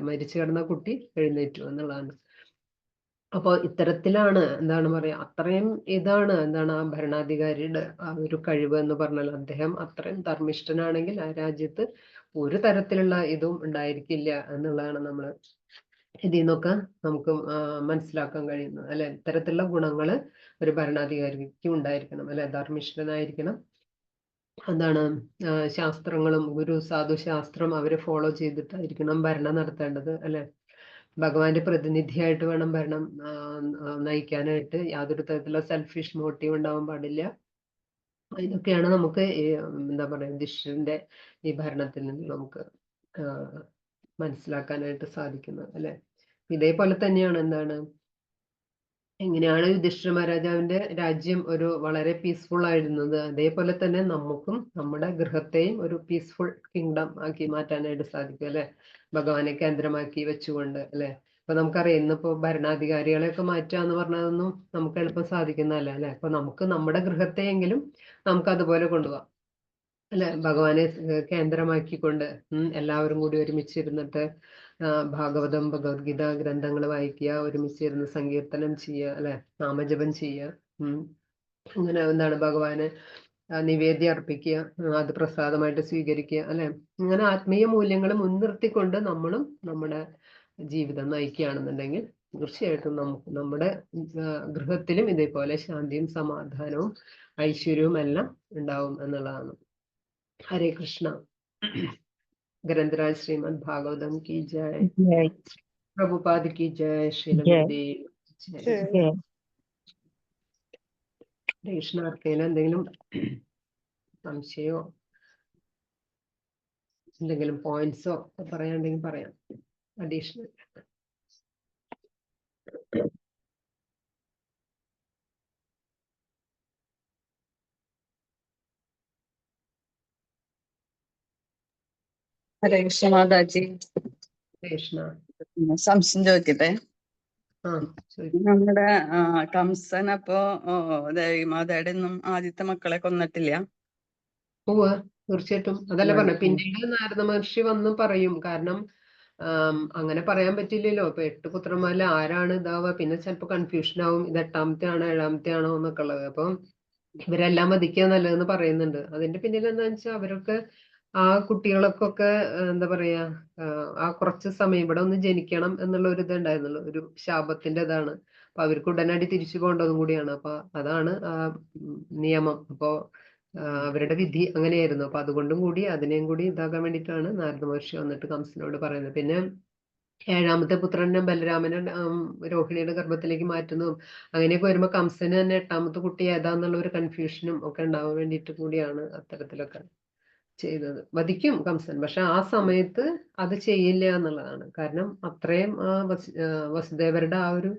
മരിച്ചു കിടന്ന കുട്ടി എഴുന്നേറ്റു എന്നുള്ളതാണ്. അപ്പൊ ഇത്തരത്തിലാണ് എന്താണ് പറയാ, അത്രയും എന്താണ് ആ ഭരണാധികാരിയുടെ ആ ഒരു കഴിവ് എന്ന് പറഞ്ഞാൽ, അദ്ദേഹം അത്രയും ധർമ്മിഷ്ഠനാണെങ്കിൽ ആ രാജ്യത്ത് ഒരു തരത്തിലുള്ള ഇതും ഉണ്ടായിരിക്കില്ല എന്നുള്ളതാണ് നമ്മൾ ഇതിൽ നിന്നൊക്കെ നമുക്ക് മനസ്സിലാക്കാൻ കഴിയുന്നത്, അല്ലെ. ഇത്തരത്തിലുള്ള ഗുണങ്ങള് ഒരു ഭരണാധികാരിക്ക് ഉണ്ടായിരിക്കണം, അല്ലെ. ധർമ്മിഷ്ഠനായിരിക്കണം, എന്താണ് ശാസ്ത്രങ്ങളും സാധു ശാസ്ത്രം അവര് ഫോളോ ചെയ്തിട്ടായിരിക്കണം ഭരണം നടത്തേണ്ടത്, അല്ലെ. ഭഗവാന്റെ പ്രതിനിധിയായിട്ട് വേണം ഭരണം നയിക്കാനായിട്ട്. യാതൊരു തരത്തിലുള്ള സെൽഫിഷ് മോട്ടീവ് ഉണ്ടാവാൻ പാടില്ല. ഇതൊക്കെയാണ് നമുക്ക് എന്താ പറയാ യുധിഷ്ഠിരന്റെ ഈ ഭരണത്തിൽ നിന്ന് നമുക്ക് മനസ്സിലാക്കാനായിട്ട് സാധിക്കുന്നത്, അല്ലെ. ഇതേപോലെ തന്നെയാണ് എന്താണ് എങ്ങനെയാണ് യുധിഷ്ഠിര മഹാരാജാവിന്റെ രാജ്യം ഒരു വളരെ പീസ്ഫുൾ ആയിരുന്നത്, അതേപോലെ തന്നെ നമുക്കും നമ്മുടെ ഗൃഹത്തെയും ഒരു പീസ്ഫുൾ കിങ്ഡം ആക്കി മാറ്റാനായിട്ട് സാധിക്കും, അല്ലെ. ഭഗവാനെ കേന്ദ്രമാക്കി വെച്ചുകൊണ്ട്, അല്ലെ. ഇപ്പൊ നമുക്കറിയാം ഇന്നിപ്പോ ഭരണാധികാരികളെയൊക്കെ മാറ്റുക എന്ന് പറഞ്ഞതൊന്നും നമുക്ക് എളുപ്പം സാധിക്കുന്നതല്ല, അല്ലെ. അപ്പൊ നമുക്ക് നമ്മുടെ ഗൃഹത്തെയെങ്കിലും നമുക്ക് അതുപോലെ കൊണ്ടുപോകാം, അല്ലെ. ഭഗവാനെ കേന്ദ്രമാക്കിക്കൊണ്ട് എല്ലാവരും കൂടി ഒരുമിച്ചിരുന്നിട്ട് ഭാഗവതം ഭഗവത്ഗീത ഗ്രന്ഥങ്ങൾ വായിക്കുക, ഒരുമിച്ചിരുന്ന് സങ്കീർത്തനം ചെയ്യുക, അല്ലെ. നാമജപം ചെയ്യുക, അങ്ങനെ എന്താണ് ഭഗവാന് നിവേദ്യം അർപ്പിക്കുക, അത് പ്രസാദമായിട്ട് സ്വീകരിക്കുക, അല്ലെ. ഇങ്ങനെ ആത്മീയ മൂല്യങ്ങൾ മുൻനിർത്തിക്കൊണ്ട് നമ്മളും നമ്മുടെ ജീവിതം നയിക്കുകയാണെന്നുണ്ടെങ്കിൽ തീർച്ചയായിട്ടും നമുക്ക് നമ്മുടെ ഗൃഹത്തിലും ഇതേപോലെ ശാന്തിയും സമാധാനവും ഐശ്വര്യവും എല്ലാം ഉണ്ടാവും എന്നുള്ളതാണ്. ഹരേ കൃഷ്ണ. ഗ്രന്ഥരാജ് ശ്രീമദ് ഭാഗവതം की जय, प्रभुपाद की जय, श्रील गुरुदेव जय. കൃഷ്ണ. ആർക്കെങ്കിലും എന്തെങ്കിലും സംശയമോ എന്തെങ്കിലും പോയിന്റ്സോ പറയാണ്ടെങ്കിൽ പറയാം അഡീഷണൽ. ഹരേ കൃഷ്ണ മാതാജി. കൃഷ്ണ. സംശയം ചോദിക്കട്ടെ. ചോദിക്കും. നമ്മുടെ കംസൻ അപ്പോ ദേവിമാതയുടെ ഒന്നും ആദ്യത്തെ മക്കളെ കൊന്നിട്ടില്ല? തീർച്ചയായിട്ടും അതല്ല പറഞ്ഞ. പിന്നീട് നാരദ മഹർഷി വന്ന് പറയും, കാരണം അങ്ങനെ പറയാൻ പറ്റില്ലല്ലോ. ഇപ്പൊ 8 പുത്രന്മാരിൽ ആരാണ് ഇതാവുക, പിന്നെ ചിലപ്പോ കൺഫ്യൂഷൻ ആവും, ഇത് 8ാമത്തെ ആണോ 7ാമത്തെ ആണോ എന്നൊക്കെ ഉള്ളത്. അപ്പൊ ഇവരെല്ലാം വധിക്കുക നല്ലതെന്ന് പറയുന്നുണ്ട്. അതിന്റെ പിന്നിൽ എന്താണെന്ന് വെച്ചാൽ അവരൊക്കെ ആ കുട്ടികൾക്കൊക്കെ എന്താ പറയാ ആ കുറച്ച് സമയം ഇവിടെ ഒന്ന് ജനിക്കണം എന്നുള്ള ഒരു ഇതുണ്ടായിരുന്നുള്ളൂ, ഒരു ശാപത്തിന്റെ ഇതാണ്. അപ്പൊ അവർക്ക് ഉടനടി തിരിച്ചു പോകേണ്ടതും കൂടിയാണ്. അപ്പൊ അതാണ് ആ നിയമം. അപ്പോ അവരുടെ വിധി അങ്ങനെയായിരുന്നു. അപ്പൊ അതുകൊണ്ടും കൂടി അതിനെയും കൂടി ഇതാക്കാൻ വേണ്ടിയിട്ടാണ് നാരദ മഹർഷി വന്നിട്ട് കംസനോട് പറയുന്നത്. പിന്നെ 7ാമത്തെ പുത്രനെ ബലരാമനെ രോഹിണിയുടെ ഗർഭത്തിലേക്ക് മാറ്റുന്നതും അങ്ങനെയൊക്കെ വരുമ്പോ കംസന് തന്നെ 8ാമത്തെ കുട്ടി ഏതാന്നുള്ള ഒരു കൺഫ്യൂഷനും ഒക്കെ ഉണ്ടാവാൻ വേണ്ടിയിട്ട് കൂടിയാണ് അത്തരത്തിലൊക്കെ ചെയ്തത്. വധിക്കും കംസൻ, പക്ഷെ ആ സമയത്ത് അത് ചെയ്യില്ല എന്നുള്ളതാണ്. കാരണം അത്രയും വസുദേവരുടെ ആ ഒരു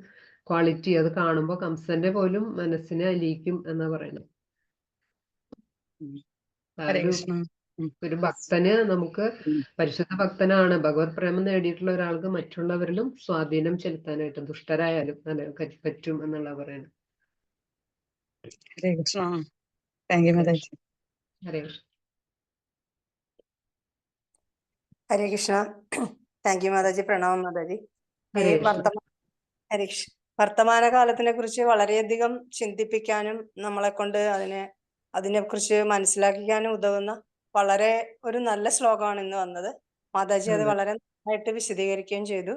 ക്വാളിറ്റി അത് കാണുമ്പോൾ കംസന്റെ പോലും മനസ്സിനെ അലിയിക്കും എന്നാ പറയുന്നത്. ഒരു ഭക്തന് നമുക്ക് പരിശുദ്ധ ഭക്തനാണ്, ഭഗവത് പ്രേമം നേടിയിട്ടുള്ള ഒരാൾക്ക് മറ്റുള്ളവരിലും സ്വാധീനം ചെലുത്താനായിട്ട് ദുഷ്ടരായാലും പറ്റും എന്നുള്ള പറയുന്നത്. Hare Krishna. Thank you Mataji. Hare Krishna. Hare Krishna. Thank you Mataji. പ്രണാമം മാതാജി. വർത്തമാന കാലത്തിനെ കുറിച്ച് വളരെയധികം ചിന്തിപ്പിക്കാനും നമ്മളെ കൊണ്ട് അതിനെ കുറിച്ച് മനസ്സിലാക്കിക്കാനും ഉതകുന്ന വളരെ ഒരു നല്ല ശ്ലോകമാണ് ഇന്ന് വന്നത്. മാതാജി അത് അതെ. വളരെ നന്നായിട്ട് വിശദീകരിക്കുകയും ചെയ്തു.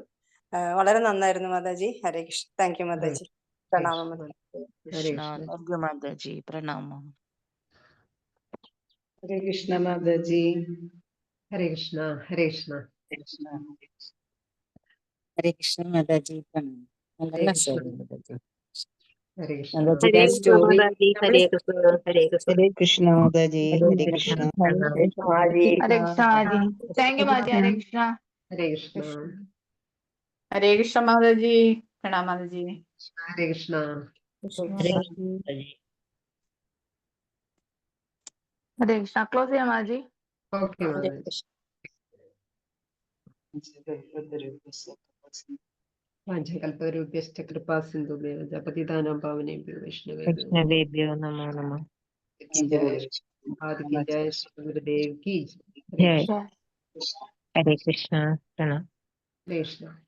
വളരെ നന്നായിരുന്നു മാതാജി. ഹരേ കൃഷ്ണ. താങ്ക് യു ഹരേ മാതാജി. പ്രണാമം കൃഷ്ണ. മാതാജി. ഹരേ കൃഷ്ണ കൃഷ്ണ. നന്ദി മാതാജി പ്രണാമം. ഹരേ കൃഷ്ണ മാതാജി. ഹരേ കൃഷ്ണ. ഹരേ കൃഷ്ണ. ഹരേ കൃഷ്ണ മാതാജി പ്രണാമം. ഹരേ നല്ല കൃഷ്ണ. ശരി മാതാജി. ഹരേ കൃഷ്ണ. മാതാജിയുടെ സ്റ്റോറി ഹരേ കൃഷ്ണ ഹരേ കൃഷ്ണ ഹരേ കൃഷ്ണ മാതാജി. ഹരേ ഹരേ കൃഷ്ണ കൃഷ്ണ. പ്രണാമം. ഹരേ കൃഷ്ണ മാതാജി. ഹരേ കൃഷ്ണ മാതാജി. Thank you Mataji. ഹരേ കൃഷ്ണ. ഹരേ കൃഷ്ണ. ഹരേ കൃഷ്ണ മാതാജി. പ്രണാം മാതാജി. ഹരേ കൃഷ്ണ. ഹരേ കൃഷ്ണ മാതാജി. ഹരേ കൃഷ്ണ. ക്ലോസ് ചെയ്യാം മാതാജി. ഓക്കെ ഹരേ മാതാജി. കൃഷ്ണ. വാഞ്ചകൽപതരുഭ്യശ്ച കൃപാ സിന്ധുഭ്യോ ജപതിദാനം പാവനേഭ്യോ വൈഷ്ണവേഭ്യോ വൈഷ്ണവേഭ്യോ നമോ നമഃ. ആദി की जय श्री गुरुदेव की जय. हरे कृष्णा प्रणाम. हरे कृष्ण.